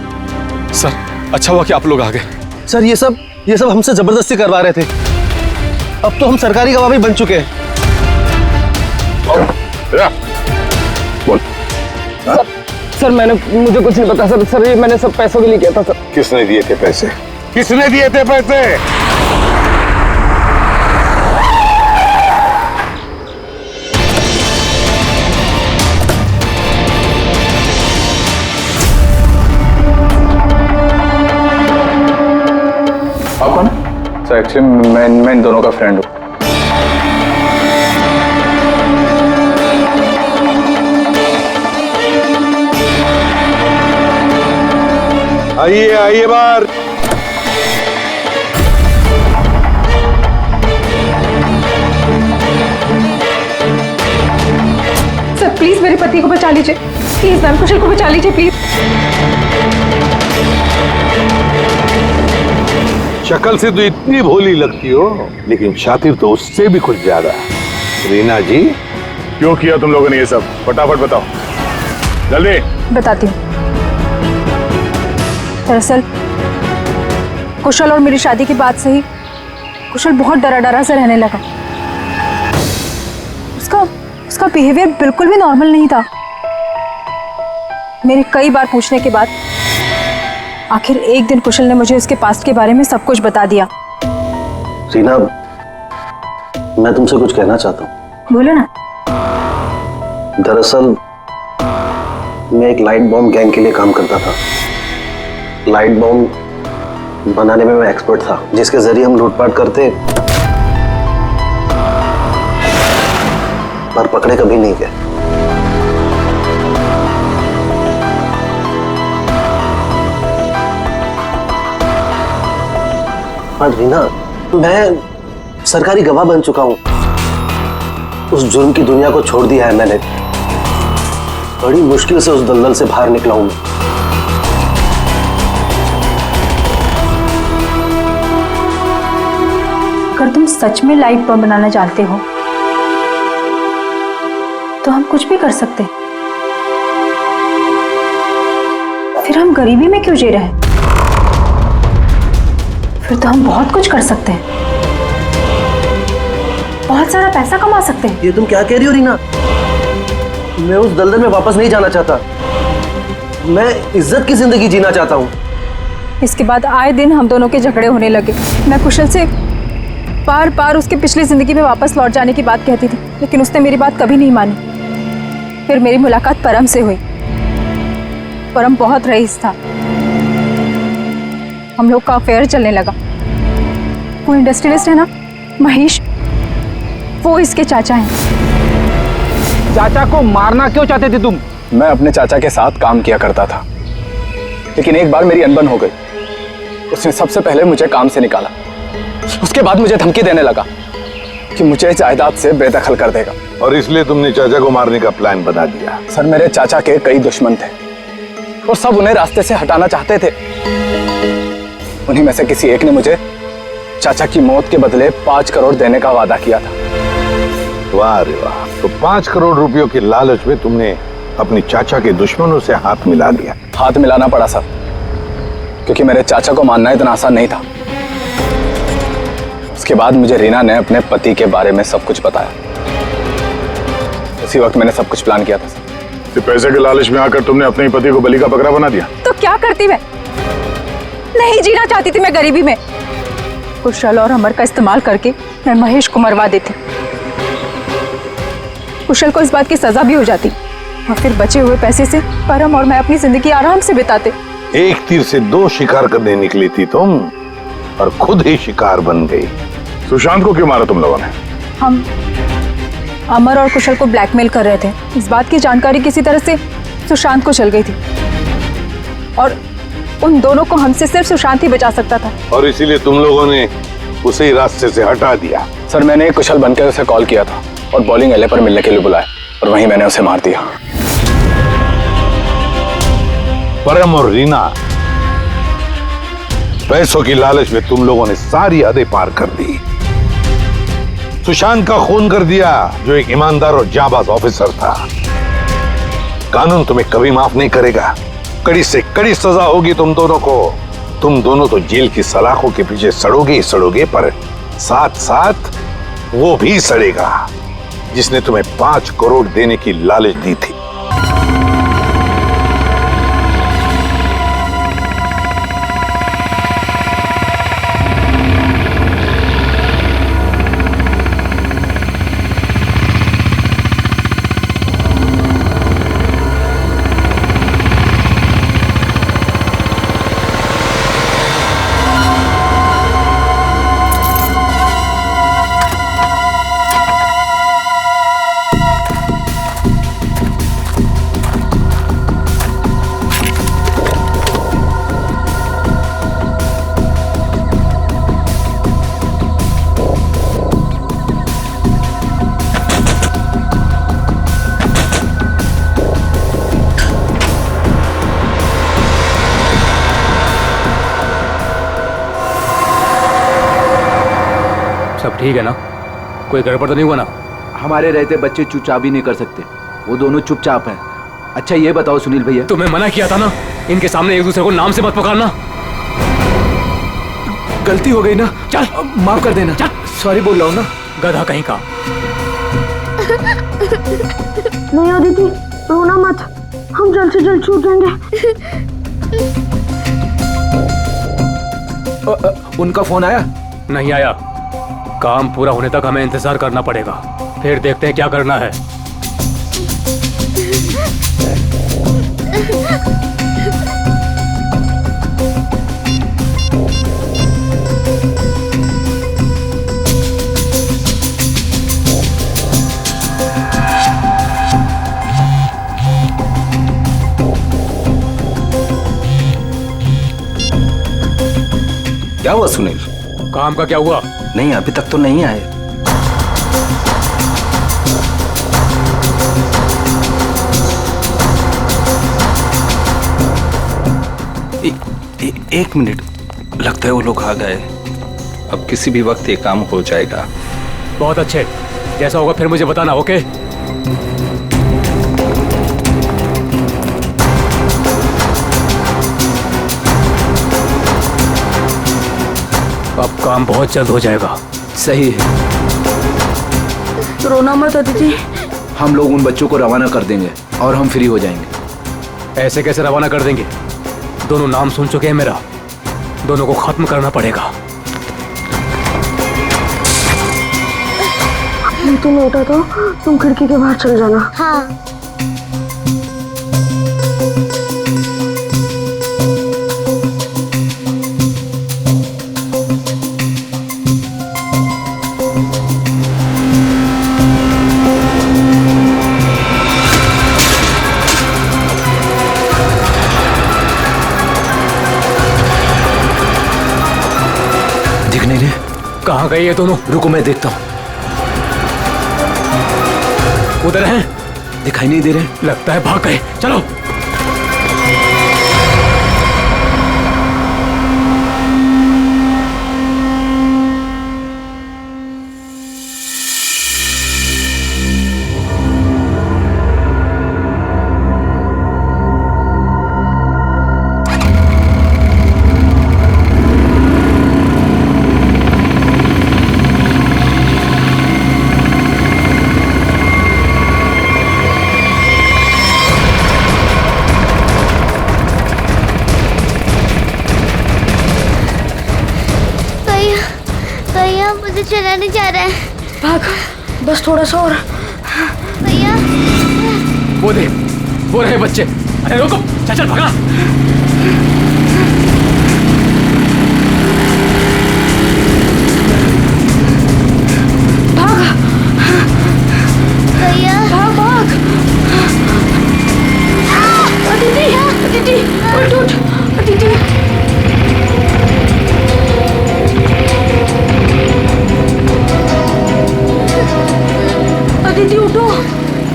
सर अच्छा हुआ कि आप लोग आ गए। सर ये सब हमसे जबरदस्ती करवा रहे थे। अब तो हम सरकारी गवाह भी बन चुके हैं। बोल। सर मुझे कुछ नहीं पता सर ये मैंने सब पैसों के लिए किया था सर। किसने दिए थे पैसे? किसने दिए थे पैसे? सर एक्चुअली मैं इन दोनों का फ्रेंड हूँ। आइए आइए बाहर। सर प्लीज मेरे पति को बचा लीजिए, प्लीज मैम, कुशल को बचा लीजिए प्लीज। शक्ल से तो इतनी भोली लगती हो, लेकिन शातिर तो उससे भी कुछ ज्यादा। रीना जी, क्यों किया तुम लोगों ने ये सब? फटाफट बताओ, जल्दी। बताती हूँ। दरअसल कुशल और मेरी शादी की बात से ही कुशल बहुत डरा डरा से रहने लगा। उसका बिहेवियर बिल्कुल भी नॉर्मल नहीं था। मेरे कई बार पूछने के बाद आखिर एक दिन कुशल ने मुझे उसके पास्ट के बारे में सब कुछ बता दिया। रीना, मैं तुमसे कुछ कहना चाहता हूँ। बोलो ना। दरअसल मैं एक लाइट बॉम्ब गैंग के लिए काम करता था। लाइट बॉम्ब बनाने में मैं एक्सपर्ट था, जिसके जरिए हम लूटपाट करते, पर पकड़े कभी नहीं गए। हाँ रीना, मैं सरकारी गवाह बन चुका हूं। उस जुर्म की दुनिया को छोड़ दिया है मैंने। बड़ी मुश्किल से उस दलदल से बाहर निकला हूं मैं। अगर तुम सच में लाइट बम बनाना जानते हो तो हम कुछ भी कर सकते हैं। फिर हम गरीबी में क्यों जी रहे हैं? फिर तो हम बहुत कुछ कर सकते हैं, बहुत सारा पैसा कमा सकते हैं। ये तुम क्या कह रही हो रीना? मैं उस दलदल में वापस नहीं जाना चाहता। मैं इज्जत की जिंदगी जीना चाहता हूँ। इसके बाद आए दिन हम दोनों के झगड़े होने लगे। मैं कुशल से बार बार उसके पिछली जिंदगी में वापस लौट जाने की बात कहती थी, लेकिन उसने मेरी बात कभी नहीं मानी। फिर मेरी मुलाकात परम से हुई। परम बहुत रईस था। हम लोग का अफेयर चलने लगा। वो इंडस्ट्रियलिस्ट है ना, महेश, वो इसके चाचा हैं। चाचा को मारना क्यों चाहते थे तुम? मैं अपने चाचा के साथ काम किया करता था, लेकिन एक बार मेरी अनबन हो गई। उसने सबसे पहले मुझे काम से निकाला। उसके बाद मुझे धमकी देने लगा कि मुझे जायदाद से बेदखल कर देगा। और इसलिए तुमने चाचा को मारने का प्लान बना दिया? सर, मेरे चाचा के कई दुश्मन थे और सब उन्हें रास्ते से हटाना चाहते थे। उन्हीं में से किसी एक ने मुझे चाचा की मौत के बदले 5 करोड़ देने का वादा किया था। वाह रे वाह! तो 5 करोड़ रुपयों के लालच में तुमने अपने चाचा के दुश्मनों से हाथ मिला लिया। हाथ मिलाना पड़ा सर, क्योंकि मेरे चाचा को मानना इतना आसान नहीं था। उसके बाद मुझे रीना ने अपने पति के बारे में सब कुछ बताया। उसी वक्त मैंने सब कुछ प्लान किया था सर। तो पैसे के लालच में आकर तुमने अपने पति को बलि का बकरा बना दिया? तो क्या करती मैं? नहीं जीना चाहती थी मैं गरीबी में। कुशल और अमर का इस्तेमाल करके मैं महेश को मरवा देती। कुशल को इस बात की सजा भी हो जाती और फिर बचे हुए पैसे से परम और मैं अपनी जिंदगी आराम से बिताते। एक तीर से 2 शिकार करने निकली थी तुम, और खुद ही शिकार बन गई। सुशांत को क्यों मारा तुम लोगों ने? हम अमर और कुशल को ब्लैकमेल कर रहे थे। इस बात की जानकारी किसी तरह से सुशांत को चल गई थी और उन दोनों को हमसे सिर्फ सुशांत ही बचा सकता था। और इसीलिए तुम लोगों ने उसे ही रास्ते से हटा दिया। सर, मैंने कुशल बनकर उसे कॉल किया था और बॉलिंग एले पर मिलने के लिए बुलाया, और वहीं मैंने उसे मार दिया। परम और रीना, पैसों की लालच में तुम लोगों ने सारी हदें पार कर दी। सुशांत का खून कर दिया, जो एक ईमानदार और जाबाज ऑफिसर था। कानून तुम्हें कभी माफ नहीं करेगा। कड़ी से कड़ी सजा होगी तुम दोनों को। तुम दोनों तो जेल की सलाखों के पीछे सड़ोगे ही सड़ोगे, पर साथ साथ वो भी सड़ेगा जिसने तुम्हें 5 करोड़ देने की लालच दी थी। ठीक है ना? कोई गड़बड़ तो नहीं हुआ ना? हमारे रहते बच्चे चुपचाप भी नहीं कर सकते, वो दोनों चुपचाप हैं। अच्छा ये बताओ सुनील भैया, तुम्हें मना किया था ना इनके सामने एक दूसरे को नाम से मत पुकारना। गलती हो गई ना, चल माफ कर देना। चल, सॉरी बोल रहा हूँ ना। गधा कहीं का। नहीं अदिति, रोना मत, हम जल्द से जल्द छूट जाएंगे। उनका फोन आया? नहीं आया। काम पूरा होने तक हमें इंतजार करना पड़ेगा, फिर देखते हैं क्या करना है। क्या हुआ सुनील? काम का क्या हुआ? नहीं अभी तक तो नहीं आए। एक मिनट, लगता है वो लोग आ गए। अब किसी भी वक्त ये काम हो जाएगा। बहुत अच्छे, जैसा होगा फिर मुझे बताना, ओके? अब काम बहुत जल्द हो जाएगा। सही है। रोना मत अदिति, हम लोग उन बच्चों को रवाना कर देंगे और हम फ्री हो जाएंगे। ऐसे कैसे रवाना कर देंगे? दोनों नाम सुन चुके हैं मेरा, दोनों को खत्म करना पड़ेगा। तुम उठा तो तुम खिड़की के बाहर चल जाना। हाँ। दिख नहीं रहे? कहाँ गए ये दोनों? रुको मैं देखता हूँ। उधर हैं? दिखाई नहीं दे रहे। लगता है भाग गए। चलो। चला नहीं जा रहा है। भाग, बस थोड़ा सा और। भैया वो देख, वो रहे बच्चे। अरे रुको, चल चल भागा। भाग भैया, भाग भाग। अदिति, अदिति, उठ उठ, अदिति। अदिति उठो।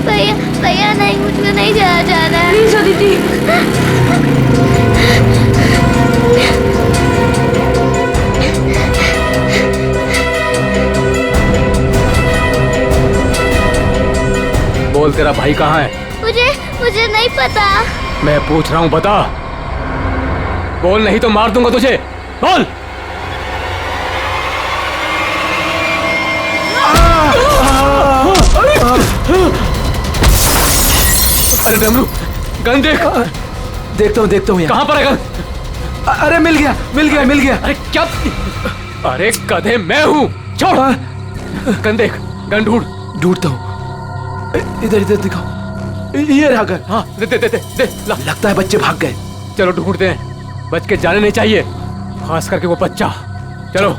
भैया भैया नहीं, मुझको नहीं जाया जा रहा है। प्लीज अदिति। बोल, तेरा भाई कहाँ है? मुझे नहीं पता। मैं पूछ रहा हूँ, बता। बोल, नहीं तो मार दूंगा तुझे। बोल। अरे डमरू, गन देख। देखता हूँ। कहाँ पर है गन? अरे मिल गया। अरे क्या? अरे गधे, मैं हूँ। छोड़। गन देख, गन ढूंढता हूँ। इधर दिखाओ। ये रहा गन। हाँ, दे। लगता है बच्चे भाग गए। चलो ढूंढते हैं, बच के जाने नहीं चाहिए, खास करके वो बच्चा। चलो।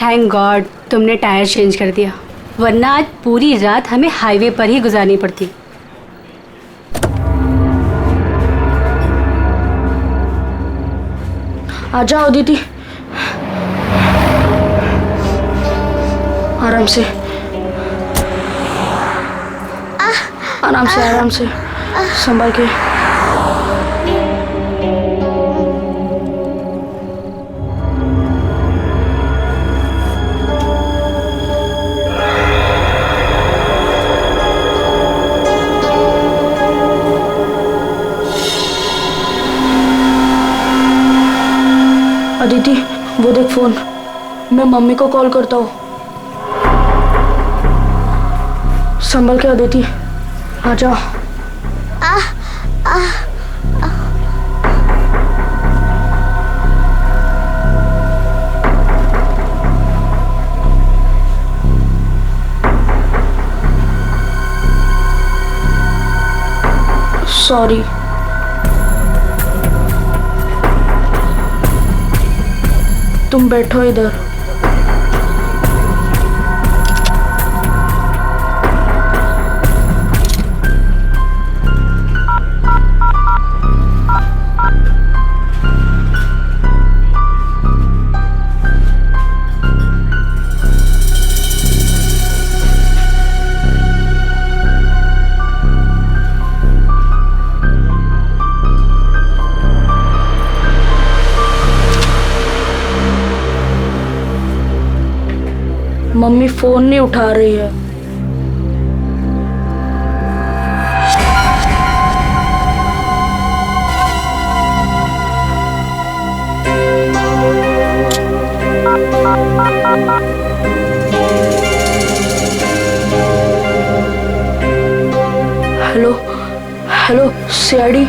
थैंक गॉड तुमने टायर चेंज कर दिया, वरना आज पूरी रात हमें हाईवे पर ही गुजारनी पड़ती। आ जाओ दीदी, आराम से। आराम से संभल के। अदिति, वो देख फोन, मैं मम्मी को कॉल करता हूँ। संभल के अदिति, आ जाओ। सॉरी। तुम बैठो इधर। मम्मी फोन नहीं उठा रही है। Hello hello CID.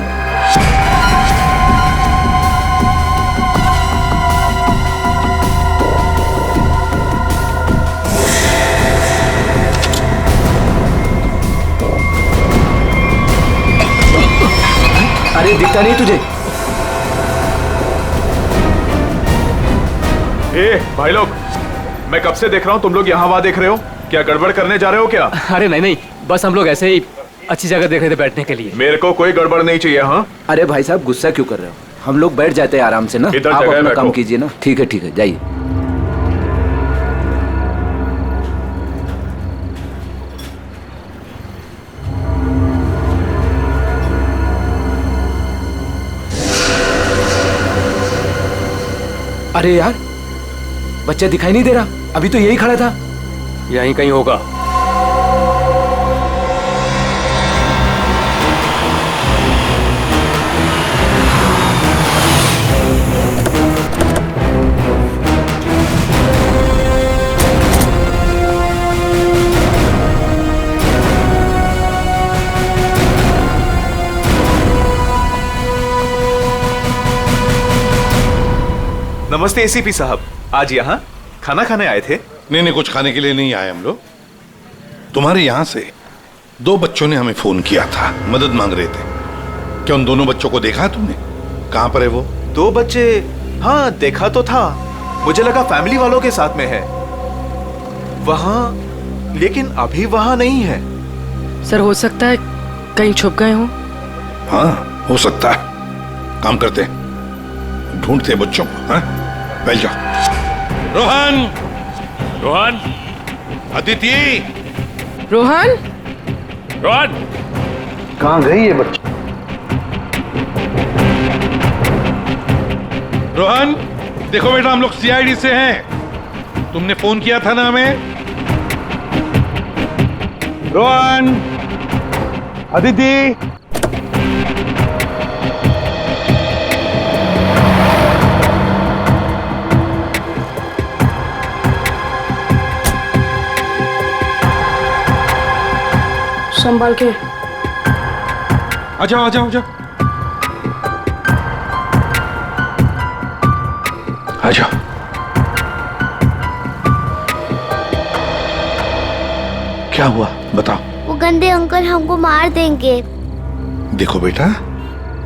अरे दिखता नहीं तुझे? ए भाई लोग, मैं कब से देख रहा हूँ तुम लोग यहाँ वहाँ देख रहे हो। क्या गड़बड़ करने जा रहे हो क्या? अरे नहीं, बस हम लोग ऐसे ही अच्छी जगह देख रहे थे बैठने के लिए। मेरे को कोई गड़बड़ नहीं चाहिए। हाँ अरे भाई साहब, गुस्सा क्यों कर रहे हो? हम लोग बैठ जाते हैं आराम से ना। इधर आप जगह अपना बैठो। काम कीजिए ना। ठीक है जाइए। अरे यार, बच्चा दिखाई नहीं दे रहा। अभी तो यही खड़ा था। यहीं कहीं होगा। नमस्ते एसीपी साहब, आज यहाँ खाना खाने आए थे? नहीं, कुछ खाने के लिए नहीं आए हम लोग। तुम्हारे यहाँ से 2 बच्चों ने हमें फोन किया था, मदद मांग रहे थे। क्या उन दोनों बच्चों को देखा तुमने? कहाँ पर है वो? 2 बच्चे? हाँ देखा तो था, मुझे लगा फैमिली वालों के साथ में है वहाँ, लेकिन अभी वहाँ नहीं है। सर हो सकता है कहीं छुप गए हों। हाँ हो सकता है। काम करते हैं, ढूंढते हैं बच्चों को। हाँ बैठ जाओ। रोहन, अदिति, रोहन, कहाँ गई ये बच्ची? रोहन देखो बेटा, हम लोग सीआईडी से हैं। तुमने फोन किया था ना हमें। रोहन, अदिति, संभाल के। आ जाओ। क्या हुआ बताओ। वो गंदे अंकल हमको मार देंगे। देखो बेटा,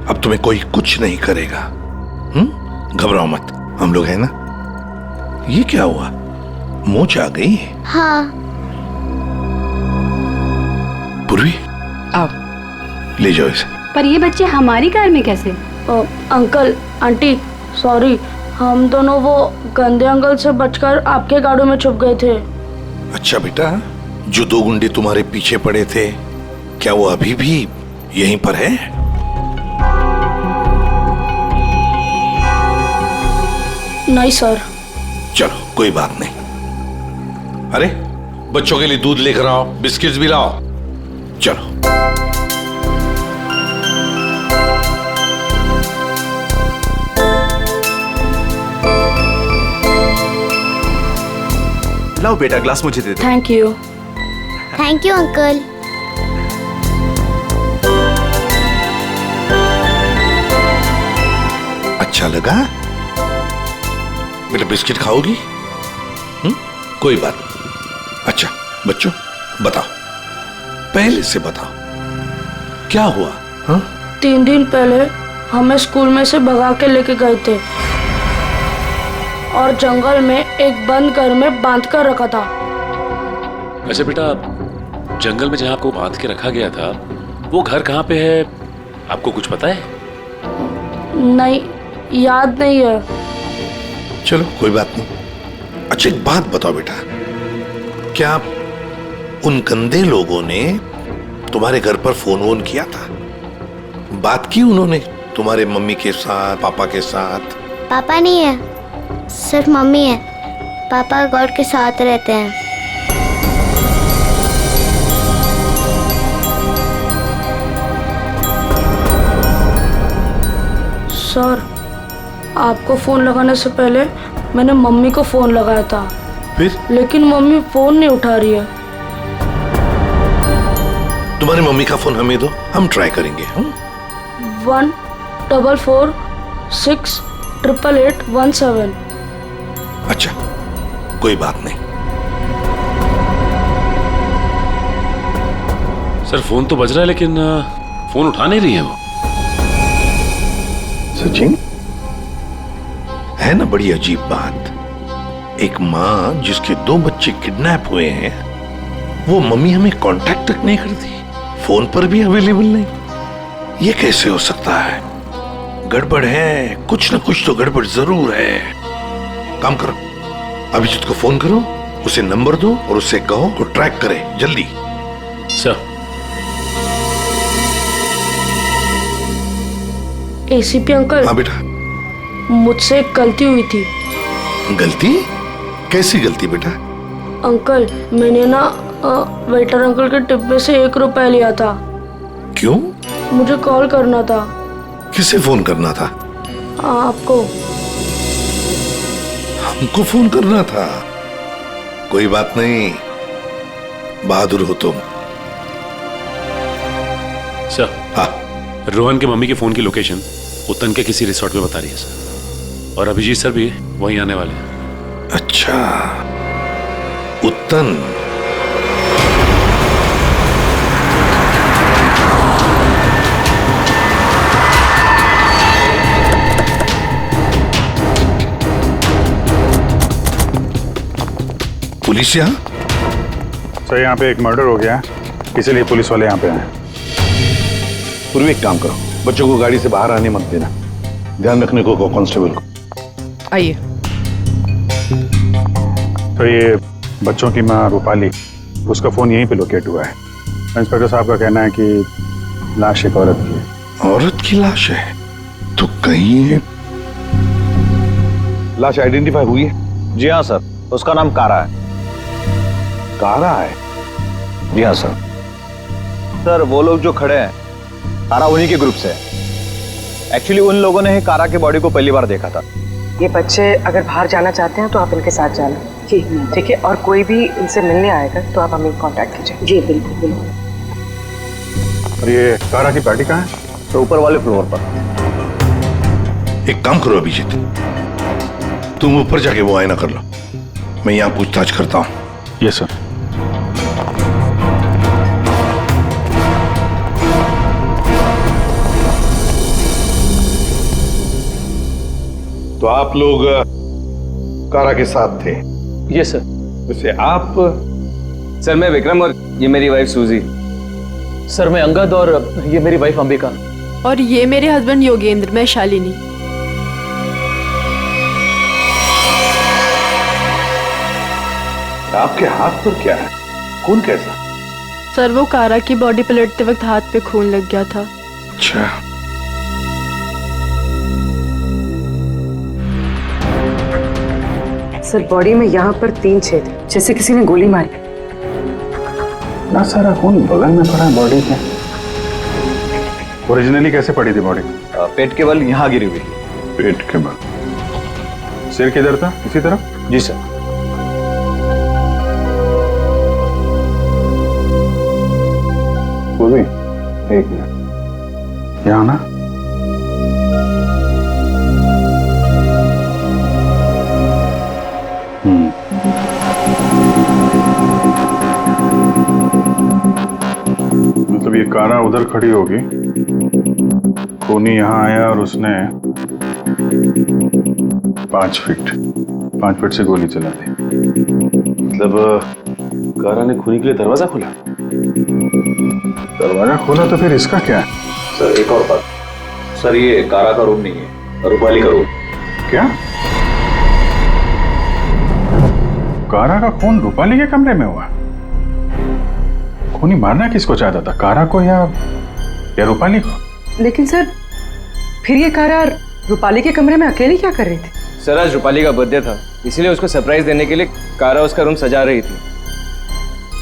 अब तुम्हें कोई कुछ नहीं करेगा। घबराओ मत, हम लोग हैं ना। ये क्या हुआ, मोच आ गई? हाँ। पूर्वी आओ, ले जाओ इसे। पर ये बच्चे हमारी कार में कैसे? अंकल आंटी सॉरी, हम दोनों वो गंदे अंकल से बचकर आपके गाड़ियों में छुप गए थे। अच्छा बेटा, जो 2 गुंडे तुम्हारे पीछे पड़े थे क्या वो अभी भी यहीं पर है? नहीं सर। चलो कोई बात नहीं। अरे बच्चों के लिए दूध लेकर आओ, बिस्किट्स भी लाओ। चलो। लाओ बेटा, ग्लास मुझे दे दो। Thank you. Thank you uncle. अच्छा लगा? बेटा बिस्किट खाओगी? कोई बात नहीं। अच्छा बच्चों बताओ, पहले से बताओ क्या हुआ? 3 दिन पहले हमें स्कूल में से भगा के लेके गए थे और जंगल में एक बंद घर में बांध कर रखा था। अच्छा बेटा, जंगल में जहाँ आपको बांध के रखा गया था वो घर कहाँ पे है, आपको कुछ पता है? नहीं, याद नहीं है। चलो कोई बात नहीं। अच्छा एक बात बताओ बेटा, क्या उन गंदे लोगों ने तुम्हारे घर पर फोन वोन किया था? बात की उन्होंने तुम्हारे मम्मी के साथ, पापा के साथ? पापा नहीं है, सिर्फ मम्मी है। पापा गॉड के साथ रहते हैं। सर, आपको फोन लगाने से पहले मैंने मम्मी को फोन लगाया था, फिर? लेकिन मम्मी फोन नहीं उठा रही है। तुम्हारी मम्मी का फोन हमें दो, हम ट्राई करेंगे। 144688817। अच्छा कोई बात नहीं। सर फोन तो बज रहा है लेकिन फोन उठा नहीं रही है वो। सचिन, है ना बड़ी अजीब बात। एक माँ जिसके 2 बच्चे किडनैप हुए हैं, वो मम्मी हमें कांटेक्ट तक नहीं करती, फोन पर भी अवेलेबल नहीं। ये कैसे हो सकता है? गड़बड़ है, कुछ ना कुछ तो गड़बड़ जरूर है। काम करो, अभिजीत को फोन करो, उसे नंबर दो और उससे कहो तो ट्रैक करे जल्दी। सर। ACP uncle. हाँ बेटा। मुझसे एक गलती हुई थी। गलती? कैसी गलती बेटा? अंकल, मैंने ना वेटर अंकल के डिब्बे से 1 रुपया लिया था। क्यों? मुझे कॉल करना था। किसे फोन करना था? आपको। हमको फोन करना था? कोई बात नहीं, बहादुर हो तुम। सर। हाँ। रोहन के मम्मी के फोन की लोकेशन उत्तन के किसी रिसोर्ट में बता रही है सर, और अभिजीत सर भी वहीं आने वाले हैं। अच्छा, उत्तन। पुलिस यहाँ? सर यहाँ पे एक मर्डर हो गया, इसीलिए पुलिस वाले यहाँ पे आए। पूर्वी एक काम करो, बच्चों को गाड़ी से बाहर आने मत देना, ध्यान रखने को कांस्टेबल को। आइए। तो ये बच्चों की माँ रूपाली, उसका फोन यहीं पे लोकेट हुआ है। इंस्पेक्टर साहब का कहना है कि लाश एक औरत की है। औरत की लाश है? तो कहीं लाश आइडेंटिफाई हुई है? जी हाँ सर, उसका नाम कारा है। कारा है? जी हाँ सर। सर वो लोग जो खड़े हैं, कारा उन्हीं के ग्रुप से है। एक्चुअली उन लोगों ने ही कारा के बॉडी को पहली बार देखा था। ये बच्चे अगर बाहर जाना चाहते हैं तो आप इनके साथ जाना। जी ठीक है, और कोई भी इनसे मिलने आएगा तो आप हमें कांटेक्ट कीजिए। जी बिल्कुल बिल्कुल। और ये कारा की पार्टी कहाँ है? तो ऊपर वाले फ्लोर पर। एक काम करो अभिजीत, तुम ऊपर जाके वो आईना कर लो, मैं यहाँ पूछताछ करता हूँ। Yes sir. तो आप लोग कारा के साथ थे? Yes sir. वैसे आप? सर मैं विक्रम और ये मेरी वाइफ सूजी। सर मैं अंगद और ये मेरी वाइफ अंबिका। और ये मेरे हस्बैंड योगेंद्र, मैं शालिनी। आपके हाथ पर क्या है? खून कैसा? सर वो कारा की बॉडी पलटते वक्त हाथ पे खून लग गया था। अच्छा, सर बॉडी में यहाँ पर 3 छेद हैं, जैसे किसी ने गोली मारी। ना सारा खून बगल में पड़ा है बॉडी के। ओरिजिनली कैसे पड़ी थी बॉडी? पेट के बल यहाँ गिरी हुई। पेट के बल। सिर किधर था? इसी तरफ? जी सर। वो भी 1 मिनट यहाँ ना। मतलब ये कारा उधर खड़ी होगी, खूनी यहाँ आया और उसने 5 फीट से गोली चला दी। मतलब कारा ने खूनी के लिए दरवाजा खोला? दरवाजा खोला तो फिर इसका क्या है? सर एक और बात, सर ये कारा का रूम नहीं है, रूपाली का रूम। क्या? कारा का खून रूपाली के कमरे में हुआ? खूनी मारना किसको चाहता था, कारा को या रूपाली को? लेकिन सर फिर ये कारा रूपाली के कमरे में अकेली क्या कर रही थी? सर आज रूपाली का बर्थडे था, इसलिए उसको सरप्राइज देने के लिए कारा उसका रूम सजा रही थी।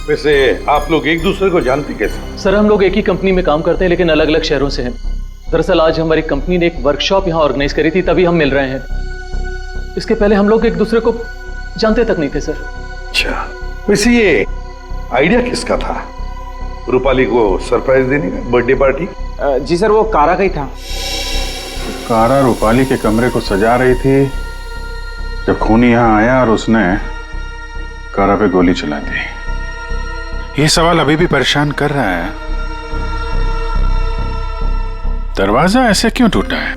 वैसे आप लोग एक दूसरे को जानते कैसे? सर हम लोग एक ही कंपनी में काम करते हैं लेकिन अलग अलग शहरों से हैं। दरअसल आज हमारी कंपनी ने एक वर्कशॉप यहाँ ऑर्गेनाइज करी थी, तभी हम मिल रहे हैं। इसके पहले हम लोग एक दूसरे को जानते तक नहीं थे सर। अच्छा, वैसे ये आइडिया किसका था, रूपाली को सरप्राइज देने का, बर्थडे पार्टी? जी सर वो कारा का ही था। कारा रूपाली के कमरे को सजा रही थी जब खूनी यहाँ आया और उसने कारा पे गोली चला दी। ये सवाल अभी भी परेशान कर रहा है, दरवाजा ऐसे क्यों टूटा है?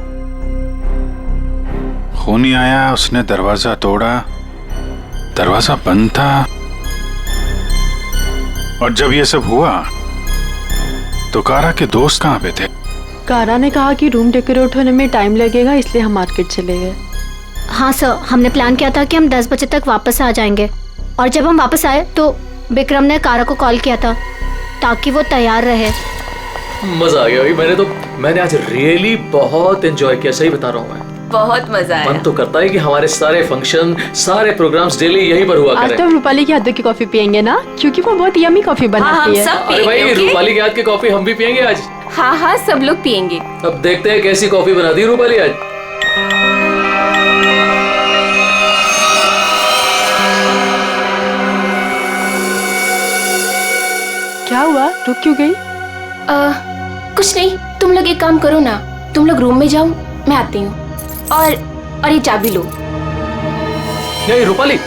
खूनी आया, उसने दरवाजा तोड़ा, दरवाजा बंद था, और जब ये सब हुआ तो कारा के दोस्त कहाँ पे थे? कारा ने कहा कि रूम डेकोरेट होने में टाइम लगेगा, इसलिए हम मार्केट चले गए। हाँ सर, हमने प्लान किया था कि हम 10 बजे तक वापस आ जाएंगे, और जब हम वापस आए तो विक्रम ने कारा को कॉल किया था ताकि वो तैयार रहे। मजा आ गया भाई, मैंने आज रियली बहुत एंजॉय किया, सही बता रहा हूँ मैं। बहुत मजा आया। मन तो करता है कि हमारे सारे फंक्शन, सारे प्रोग्राम्स डेली यहीं पर हुआ करें। आज तो रूपाली के हाथ की कॉफी पियेंगे ना, क्योंकि वो बहुत यम्मी कॉफी बनाती है। अरे भाई रूपाली के हाथ की कॉफी हम भी पियेंगे आज। हाँ हाँ सब लोग पियेंगे। अब देखते हैं कैसी कॉफी बनाती है रूपाली आज। क्या हुआ, रुक क्यों गई? कुछ नहीं, तुम लोग एक काम करो ना, तुम लोग रूम में जाओ, मैं आती हूँ। और ये चाबी लो। नहीं रूपाली,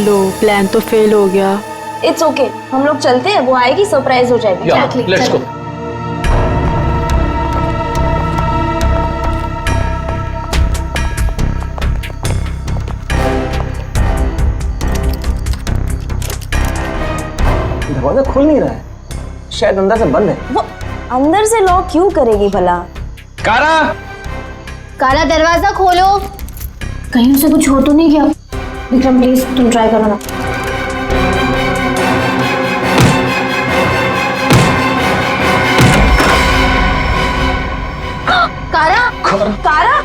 लो प्लान तो फेल हो गया। इट्स ओके, हम लोग चलते हैं, वो आएगी सरप्राइज हो जाएगी। Let's go. दरवाजा खुल नहीं रहा है, शायद अंदर से बंद है। वो अंदर से लॉक क्यों करेगी भला? कारा, कारा दरवाजा खोलो। कहीं उसे कुछ हो तो नहीं गया? विक्रम प्लीज तुम ट्राई करो ना। कारा, कारा,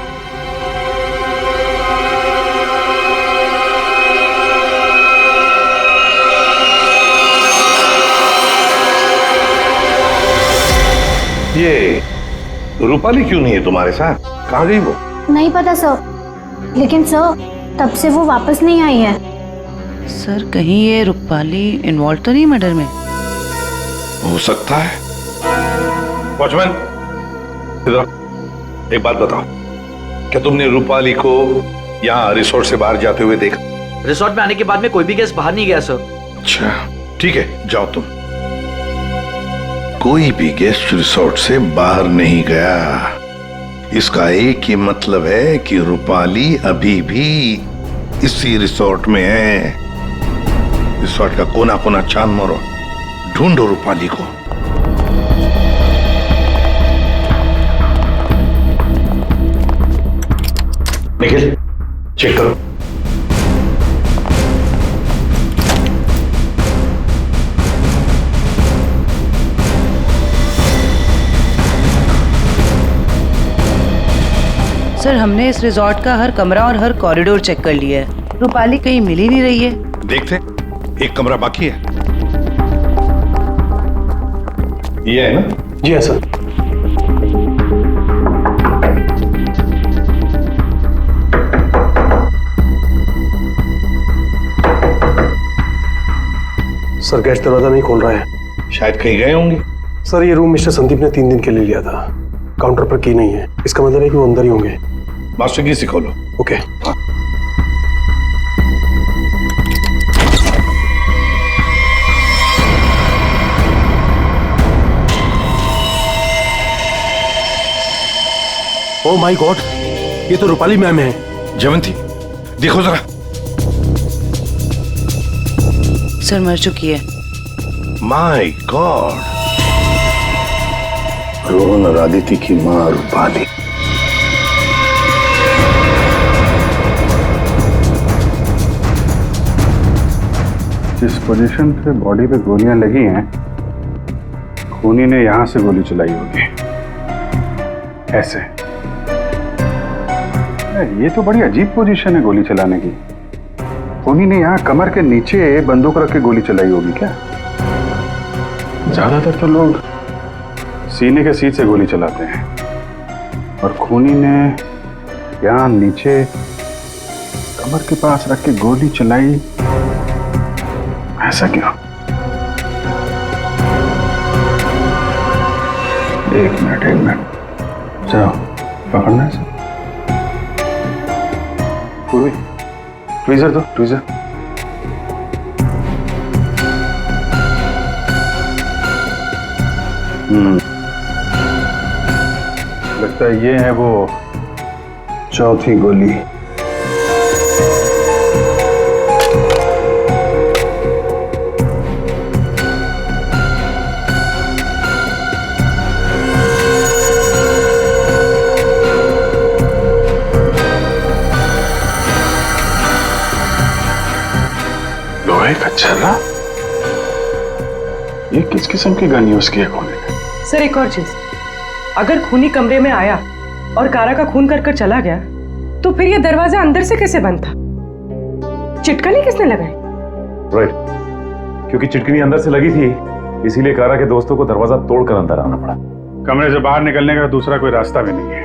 ये रूपाली क्यों नहीं है तुम्हारे साथ, कहाँ गई वो? नहीं पता सर, लेकिन सर तब से वो वापस नहीं आई है। सर कहीं ये रूपाली इन्वॉल्व तो नहीं मर्डर में? हो सकता है। वॉचमैन इधर, एक बात बताओ, क्या तुमने रूपाली को यहाँ रिसोर्ट से बाहर जाते हुए देखा? रिसोर्ट में आने के बाद में कोई भी गेस्ट बाहर नहीं गया सर। अच्छा ठीक है, जाओ तुम। कोई भी गेस्ट रिसोर्ट से बाहर नहीं गया, इसका एक ही मतलब है कि रूपाली अभी भी इसी रिसोर्ट में है। रिसोर्ट का कोना कोना छान मारो, ढूंढो रूपाली को। निखिल चेक करो। सर हमने इस रिजॉर्ट का हर कमरा और हर कॉरिडोर चेक कर लिया है, रूपाली कहीं मिल ही नहीं रही है। देखते, एक कमरा बाकी है। ये है ना? जी हाँ सर। सर गैस दरवाजा नहीं खोल रहा है। शायद कहीं गए होंगे। सर ये रूम मिस्टर संदीप ने 3 दिन के लिए लिया था, काउंटर पर की नहीं है, इसका मतलब है कि वो अंदर ही होंगे। मास्टर की से खोलो। ओके। ओह माय गॉड, ये तो रूपाली मैम है। जयवंती देखो जरा। सर मर चुकी है। माय गॉड, रोहन और आदित्य की मां रूपाली। जिस पोजीशन पे बॉडी पे गोलियां लगी हैं, खूनी ने यहां से गोली चलाई होगी। ऐसे ये तो बड़ी अजीब पोजीशन है गोली चलाने की। खूनी ने यहाँ कमर के नीचे बंदूक रख के गोली चलाई होगी क्या? ज्यादातर तो लोग सीने के सीट से गोली चलाते हैं, और खूनी ने यहाँ नीचे कमर के पास रख के गोली चलाई। ऐसा क्यों? एक मिनट चलो पकड़ना है। पूर्वी ट्वीजर दो, ट्वीजर। लगता है ये है वो चौथी गोली। लोहे का छर्रा? ये किस किस्म की गन यूज किया खूनी ने? सर एक और चीज, अगर खूनी कमरे में आया और कारा का खून कर चला गया, तो फिर ये दरवाजा अंदर से कैसे बंद था? चिटकनी किसने लगाई? राइट, क्योंकि चिटकनी अंदर से लगी थी, इसीलिए कारा के दोस्तों को दरवाजा तोड़कर अंदर आना पड़ा। कमरे से बाहर निकलने का दूसरा कोई रास्ता भी नहीं है,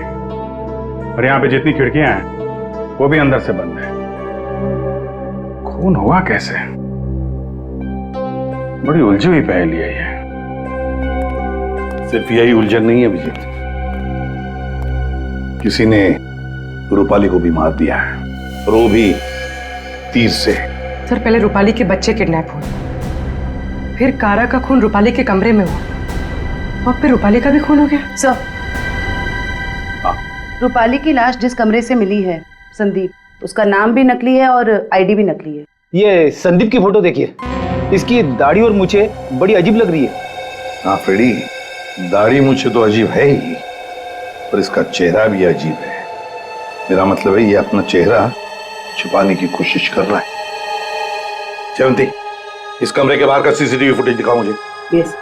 और यहाँ पे जितनी खिड़कियां हैं वो भी अंदर से बंद है। खून हुआ कैसे? बड़ी उलझी हुई पहेली है ये। सिर्फ यही उलझन नहीं है विजय, किसी ने रूपाली को भी मार दिया है, और वो भी तीर से। सर पहले रूपाली के बच्चे किडनैप हुए, फिर कारा का खून रूपाली के कमरे में हुआ, और फिर रूपाली का भी खून हो गया। सर रूपाली की लाश जिस कमरे से मिली है, संदीप, उसका नाम भी नकली है और आईडी भी नकली है। ये संदीप की फोटो देखिए, इसकी दाढ़ी और मूछें बड़ी अजीब लग रही है। हाँ फ्रेडी, दाढ़ी मुझे तो अजीब है ही, पर इसका चेहरा भी अजीब है। मेरा मतलब है ये अपना चेहरा छुपाने की कोशिश कर रहा है। जयवंती, इस कमरे के बाहर का सीसीटीवी फुटेज दिखाओ मुझे। यस।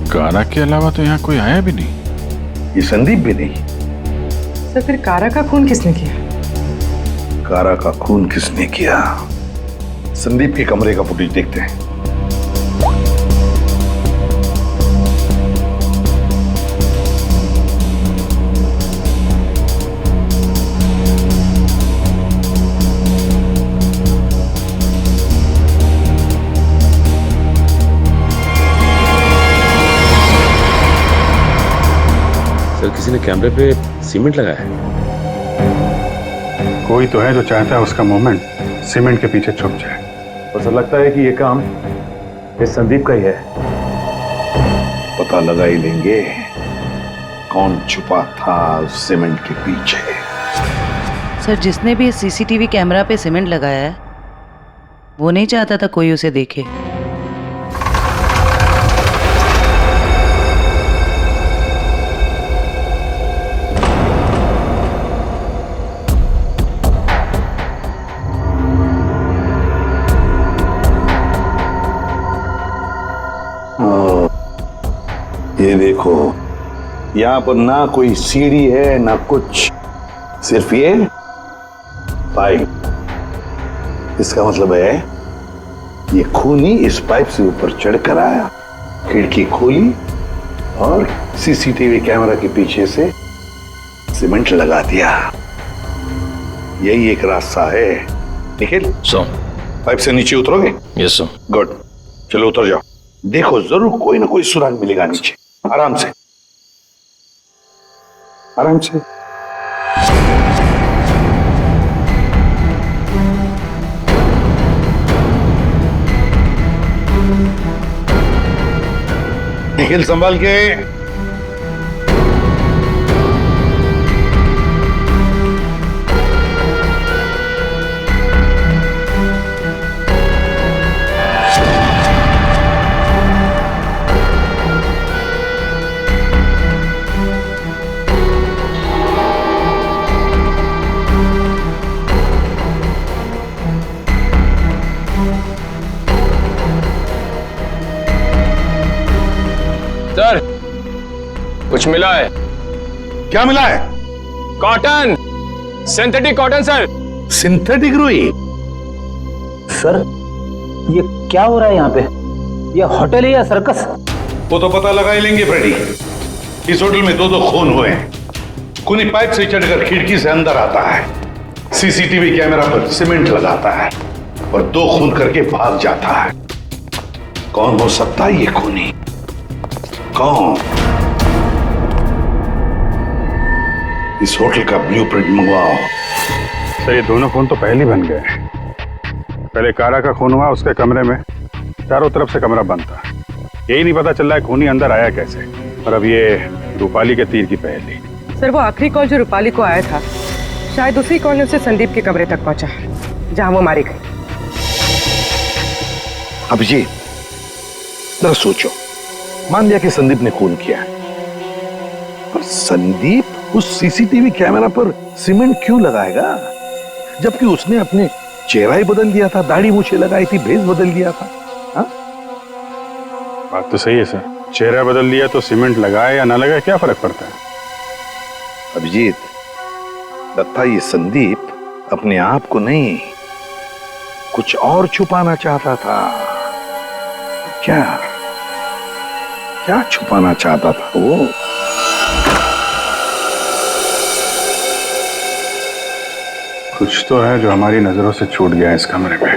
कारा के अलावा तो यहाँ कोई आया भी नहीं। ये संदीप भी नहीं। सर फिर कारा का खून किसने किया? कारा का खून किसने किया? संदीप के कमरे का फुटेज देखते हैं। किसी ने कैमरे पे सीमेंट लगाया है। कोई तो है जो चाहता है उसका मूवमेंट सीमेंट के पीछे छुप जाए। बस लगता है कि ये काम इस संदीप का ही है। पता लगा ही लेंगे कौन छुपा था उस सीमेंट के पीछे। सर जिसने भी सीसीटीवी कैमरा पे सीमेंट लगाया है, वो नहीं चाहता था कोई उसे देखे। ये देखो, यहाँ पर ना कोई सीढ़ी है ना कुछ, सिर्फ ये पाइप। इसका मतलब है ये खूनी इस पाइप से ऊपर चढ़कर आया, खिड़की खोली और सीसीटीवी कैमरा के पीछे से सीमेंट लगा दिया। यही एक रास्ता है। निखिल, पाइप से नीचे उतरोगे? Yes sir. गुड, चलो उतर जाओ। देखो जरूर कोई ना कोई सुराग मिलेगा नीचे। आराम से, आराम से। निखिल संभाल के। सर, कुछ मिला है। क्या मिला है? Cotton, synthetic cotton sir. Synthetic रुई? सर, ये क्या हो रहा है यहाँ पे? ये होटल है या सर्कस? वो तो पता लगा ही लेंगे फ्रेडी। इस होटल में दो खून हुए हैं। खूनी पाइप से चढ़कर खिड़की से अंदर आता है, सीसीटीवी कैमरा पर सीमेंट लगाता है और दो खून करके भाग जाता है। कौन हो सकता है ये खूनी? कौन? इस होटल का ब्लूप्रिंट मंगवाओ। सर, ये दोनों खून तो पहले ही बन गए। पहले कारा का खून हुआ, उसके कमरे में चारों तरफ से कमरा बंद था। यही नहीं पता चल रहा है खूनी अंदर आया कैसे। और अब ये रूपाली के तीर की पहेली। सर, वो आखिरी कॉल जो रूपाली को आया था, शायद उसी कॉल ने उसे संदीप के कमरे तक पहुंचा जहां वो मारी गई। अभिजीत, जरा सोचो, मान लिया कि संदीप ने खून किया, पर संदीप उस सीसीटीवी कैमरा पर सीमेंट क्यों लगाएगा, जबकि उसने अपने चेहरा ही बदल दिया था, दाढ़ी मूछें लगाई थी, भेस बदल दिया था। हा? बात तो सही है सर, चेहरा बदल दिया तो सीमेंट लगाए या ना लगाए क्या फर्क पड़ता है? अभिजीत, लगता ये संदीप अपने आप को नहीं, कुछ और छुपाना चाहता था। क्या क्या छुपाना चाहता था वो? कुछ तो है जो हमारी नजरों से छूट गया इस कमरे में।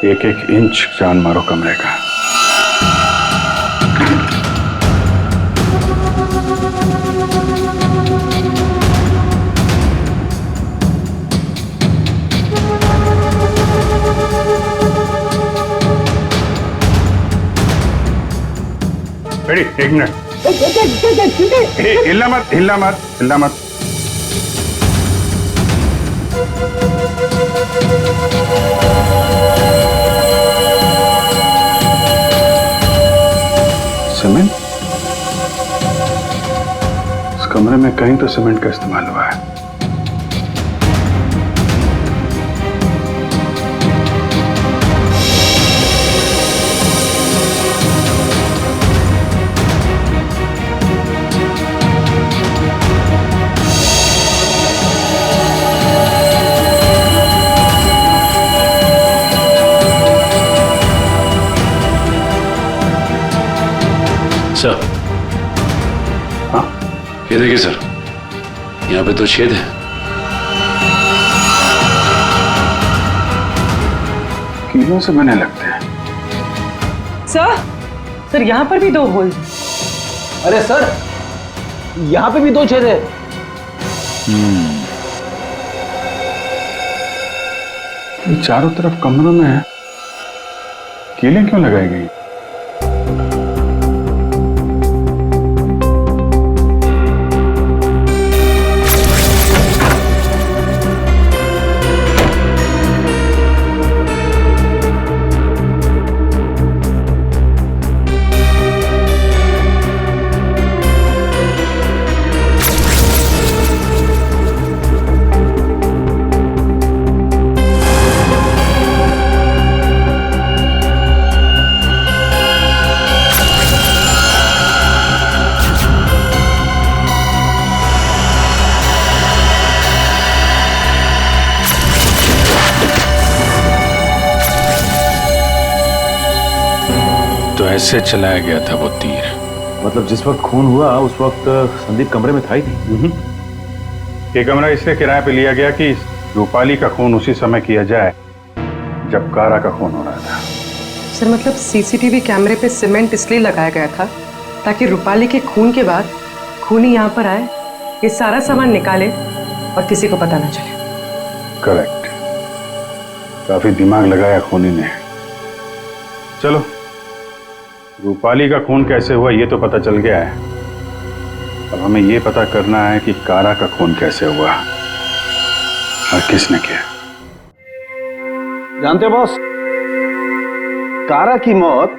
एक एक इंच जान मारो कमरे का। रेडी, एक मिनट। हिलना मत, हिलना मत, हिलना मत। सीमेंट? इस कमरे में कहीं तो सीमेंट का इस्तेमाल हुआ है। सर, हाँ, ये देखिए सर, यहाँ पे 2 छेद हैं। कीलों से बने लगते हैं। सर यहाँ पर भी 2 होल। अरे सर, यहाँ पे भी 2 छेद है। ये चारों तरफ कमरों में कीलें क्यों लगाई गई? तो ऐसे चलाया गया था वो तीर? मतलब जिस वक्त खून हुआ उस वक्त संदीप कमरे में था ही नहीं। ये कमरा इसलिए किराए पे लिया गया कि रूपाली का खून उसी समय किया जाए जब कारा का खून हो रहा था। सर मतलब सीसीटीवी कैमरे पे सीमेंट इसलिए लगाया गया था ताकि रूपाली के खून के बाद खूनी यहाँ पर आए, ये सारा सामान निकाले और किसी को पता ना चले। करेक्ट, काफी दिमाग लगाया खूनी ने। चलो, रूपाली का खून कैसे हुआ ये तो पता चल गया है, अब हमें ये पता करना है कि कारा का खून कैसे हुआ और किसने किया। जानते हो बॉस, कारा की मौत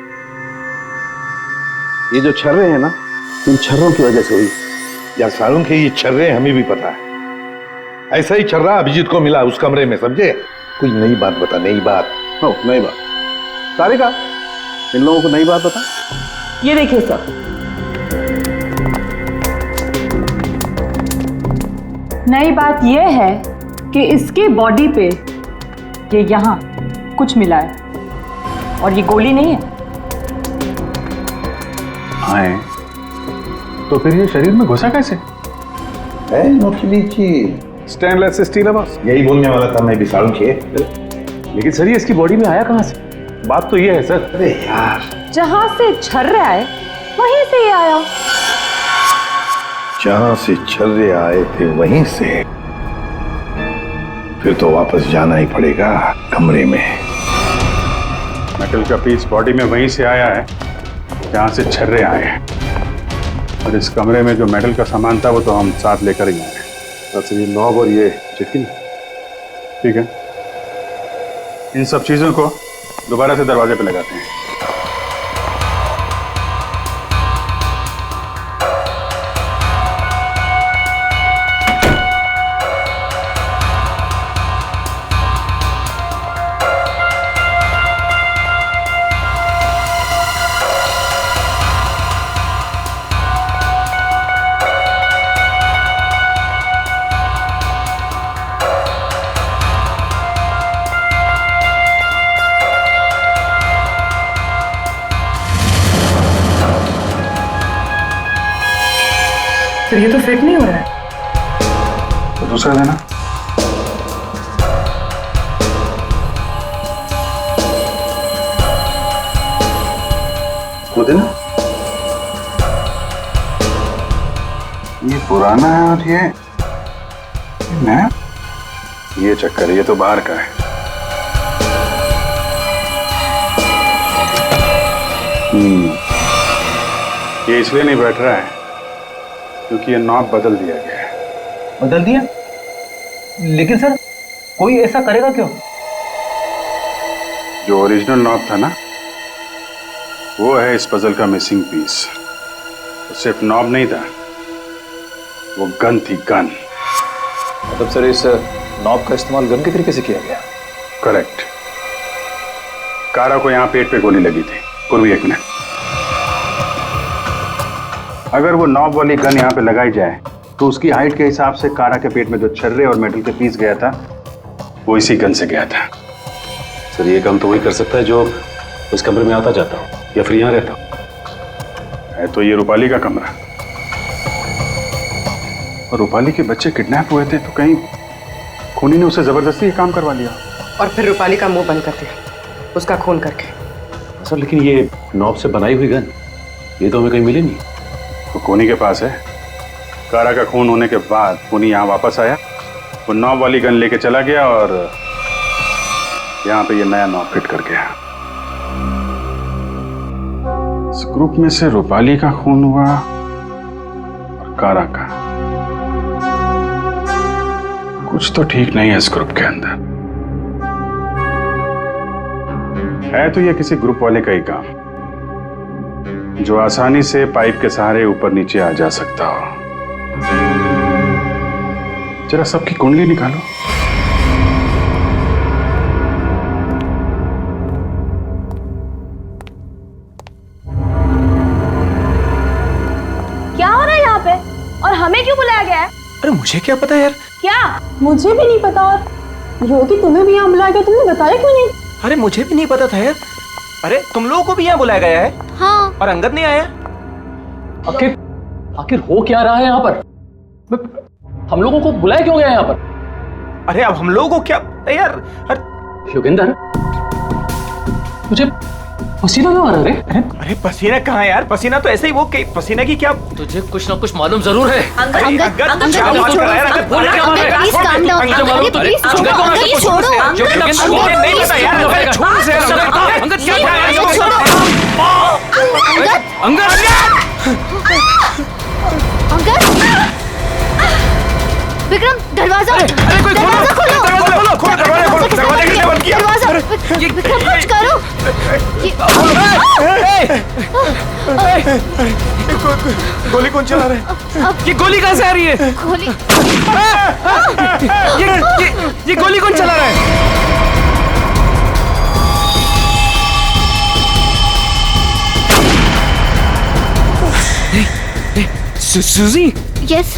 ये जो छर्रे हैं ना, इन छर्रों की वजह से हुई। यार सारुण के ये छर्रे हमें भी पता है, ऐसा ही छर्रा अभिजीत को मिला उस कमरे में, समझे? कोई नई बात बता, नई बात। हो, नई बात। तारिका, इन लोगों को नई बात बता। ये देखिए सर, नई बात यह है कि इसकी बॉडी पे ये यहाँ कुछ मिला है और ये गोली नहीं है। हाँ, तो फिर ये शरीर में घुसा कैसे? है नोखली चीज, स्टेनलेस स्टील है बस। यही बोलने वाला था मैं भी सारुण के। लेकिन सर ये इसकी बॉडी में आया कहां से? बात तो ये है सर। अरे यार, जहां से छर्रे आए वहीं से ये आया। जहां से छर्रे आए थे वहीं से, फिर तो वापस जाना ही पड़ेगा कमरे में। मेटल का पीस बॉडी में वहीं से आया है जहां से छर्रे आए हैं, और इस कमरे में जो मेटल का सामान था वो तो हम साथ लेकर ही आए। बस ये नॉब और ये चिटकी, ठीक है, इन सब चीजों को दोबारा से दरवाजे पे लगाते हैं। तो ये तो फिट नहीं हो रहा है, तो दूसरा देना। वो देना। ये पुराना है और ये नया। ये चक्कर है, ये तो बाहर का है। ये इसलिए नहीं बैठ रहा है क्योंकि ये नॉब बदल दिया गया है। बदल दिया? लेकिन सर कोई ऐसा करेगा क्यों? जो ओरिजिनल नॉब था ना, वो है इस पजल का मिसिंग पीस। तो सिर्फ नॉब नहीं था, वो गन थी, गन। मतलब सर इस नॉब का इस्तेमाल गन के तरीके से किया गया? करेक्ट। कारा को यहाँ पेट पे गोली लगी थी। पूर्वी, एक मिनट। अगर वो नॉब वाली गन यहाँ पे लगाई जाए तो उसकी हाइट के हिसाब से कारा के पेट में जो छर्रे और मेटल के पीस गया था वो इसी गन से गया था। सर ये काम तो वही कर सकता है जो उस कमरे में आता जाता हो या फिर यहाँ रहता हो। है तो ये रूपाली का कमरा, और रूपाली के बच्चे किडनैप हुए थे तो कहीं खूनी ने उसे जबरदस्ती ये काम करवा लिया और फिर रूपाली का मुंह बंद कर दिया उसका खून करके। सर लेकिन ये नॉब से बनाई हुई गन ये तो हमें कहीं मिली नहीं। तो खूनी के पास है। कारा का खून होने के बाद खूनी यहाँ वापस आया, वो नॉब वाली गन लेके चला गया और यहाँ पे ये नया नॉब फिट कर गया। इस ग्रुप में से रूपाली का खून हुआ और कारा का। कुछ तो ठीक नहीं है इस ग्रुप के अंदर। है तो ये किसी ग्रुप वाले का ही काम जो आसानी से पाइप के सहारे ऊपर नीचे आ जा सकता हो। जरा सबकी कुंडली निकालो। क्या हो रहा है यहाँ पे और हमें क्यों बुलाया गया है? अरे मुझे क्या पता यार। क्या? मुझे भी नहीं पता। और योगी तुम्हें भी यहाँ बुलाया गया, तुमने बताया क्यों नहीं? अरे मुझे भी नहीं पता था यार। अरे तुम लोगों को भी यहाँ बुलाया गया है? हाँ। और अंगद नहीं आया? आखिर हो क्या रहा है यहाँ पर? हम लोगों को बुलाया क्यों गया यहाँ पर? अरे अब हम लोगों को क्या यार? योगेंद्र, मुझे पसीना क्यों आ रहा है? अरे पसीना कहाँ है यार? पसीना तो ऐसे ही वो पसीना की क्या? तुझे कुछ ना कुछ मालूम जरूर है। विक्रम, दरवाजा विक्रम, कुछ करो। गोली कौन चला रहा है? ये गोली कहाँ से आ रही है? गोली ये गोली कौन चला रहा है? सूजी? यस।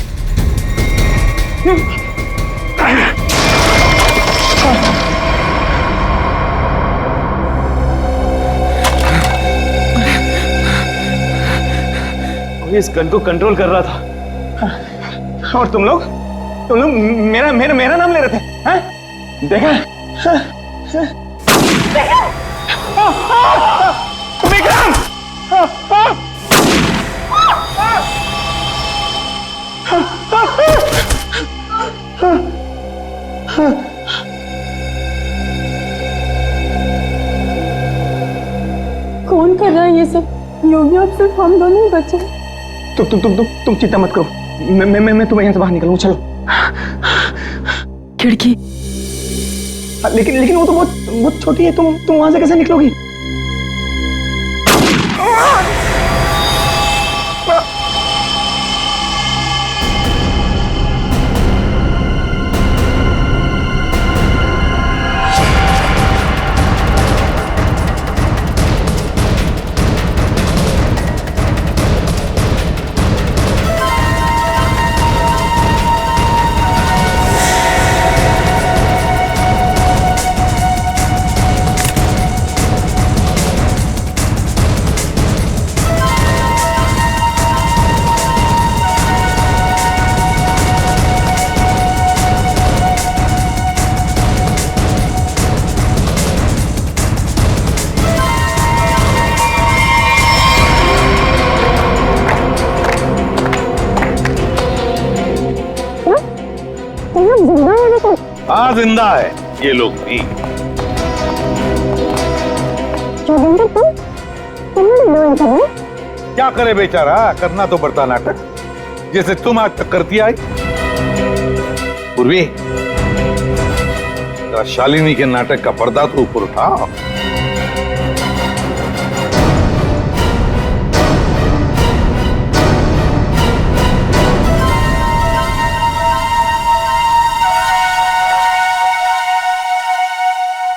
इस गन को कंट्रोल कर रहा था और तुम लोग मेरा नाम ले रहे थे, हैं? देखा? विक्रम! कौन कर रहा है ये सब? योगी, अब सिर्फ हम दोनों ही बचे। तुम चिंता मत करो, मैं तुम्हें यहाँ से बाहर निकलूँ। चलो। खिड़की। लेकिन वो तो बहुत छोटी है, तुम वहां से कैसे निकलोगी? हाँ जिंदा है ये लोग भी। क्या करे बेचारा, करना तो पड़ता नाटक, जैसे तुम आज तक करती आई। पूर्वी, शालिनी के नाटक का पर्दा तो ऊपर उठाओ।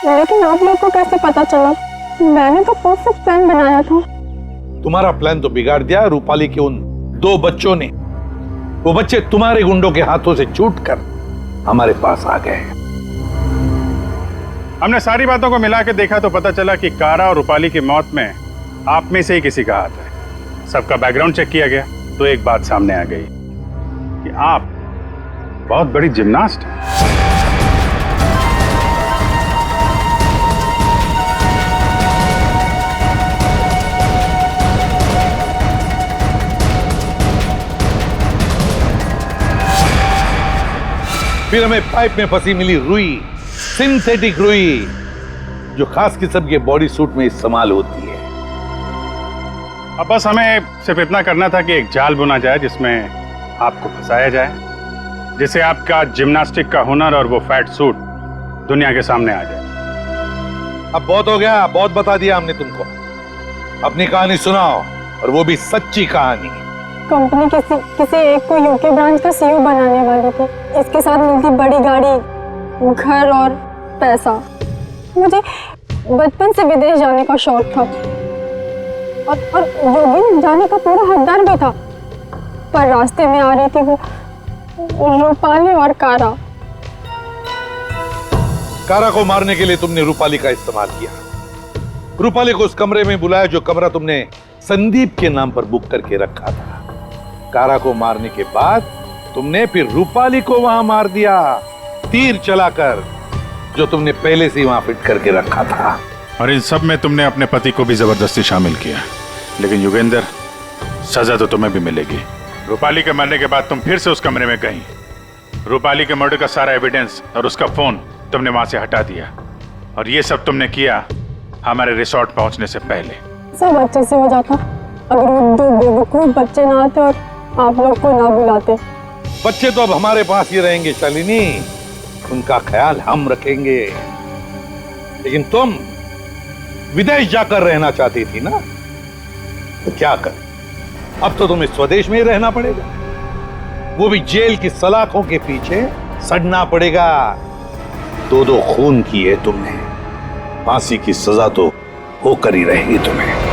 लेकिन आप लोग को कैसे पता चला? मैंने तो परफेक्ट प्लान बनाया था। तुम्हारा प्लान तो बिगाड़ दिया रूपाली के उन 2 बच्चों ने। वो बच्चे तुम्हारे गुंडों के हाथों से छूटकर हमारे पास आ गए। हमने सारी बातों को मिला के देखा तो पता चला कि कारा और रूपाली की मौत में आप में से ही किसी का हाथ है। सबका बैकग्राउंड चेक किया गया तो एक बात सामने आ गई कि आप बहुत बड़ी जिम्नास्ट हैं। फिर हमें पाइप में फंसी मिली रुई, सिंथेटिक रुई, जो खास किस्म के बॉडी सूट में इस्तेमाल होती है। अब बस हमें सिर्फ इतना करना था कि एक जाल बुना जाए जिसमें आपको फंसाया जाए, जिससे आपका जिम्नास्टिक का हुनर और वो फैट सूट दुनिया के सामने आ जाए। अब बहुत हो गया, बहुत बता दिया हमने तुमको। अपनी कहानी सुनाओ, और वो भी सच्ची कहानी। कंपनी किसी एक को यूके ब्रांच का सीईओ बनाने वाली थी। इसके साथ मिलती बड़ी गाड़ी, घर और पैसा। मुझे बचपन से विदेश जाने का शौक था और योगी जाने का पूरा हकदार भी था, पर रास्ते में आ रही थी वो रूपाली और कारा। कारा को मारने के लिए तुमने रूपाली का इस्तेमाल किया, रूपाली को उस कमरे में बुलाया जो कमरा तुमने संदीप के नाम पर बुक करके रखा था। कारा को मारने के बाद तुमने फिर रूपाली को वहां मार दिया, तीर चलाकर, जो तुमने पहले से वहां फिट करके रखा था। और इन सब में तुमने अपने पति को भी जबरदस्ती शामिल किया। लेकिन युगेंद्र, सजा तो तुम्हें भी मिलेगी। रूपाली के मरने के बाद तुम फिर से उस कमरे में गई। रूपाली के मर्डर का सारा एविडेंस और उसका फोन तुमने वहां से हटा दिया। और ये सब तुमने किया हमारे रिसोर्ट पहुंचने से पहले। सब अच्छे से हो जाता अगर वो दो बेवकूफ बच्चे ना आते और आप लोग को ना बुलाते। बच्चे तो अब हमारे पास ही रहेंगे शालिनी, उनका ख्याल हम रखेंगे। लेकिन तुम विदेश जाकर रहना चाहती थी ना, तो क्या कर, अब तो तुम्हें स्वदेश में ही रहना पड़ेगा, वो भी जेल की सलाखों के पीछे सड़ना पड़ेगा। दो खून किए तुमने, फांसी की सजा तो होकर ही रहेगी तुम्हें।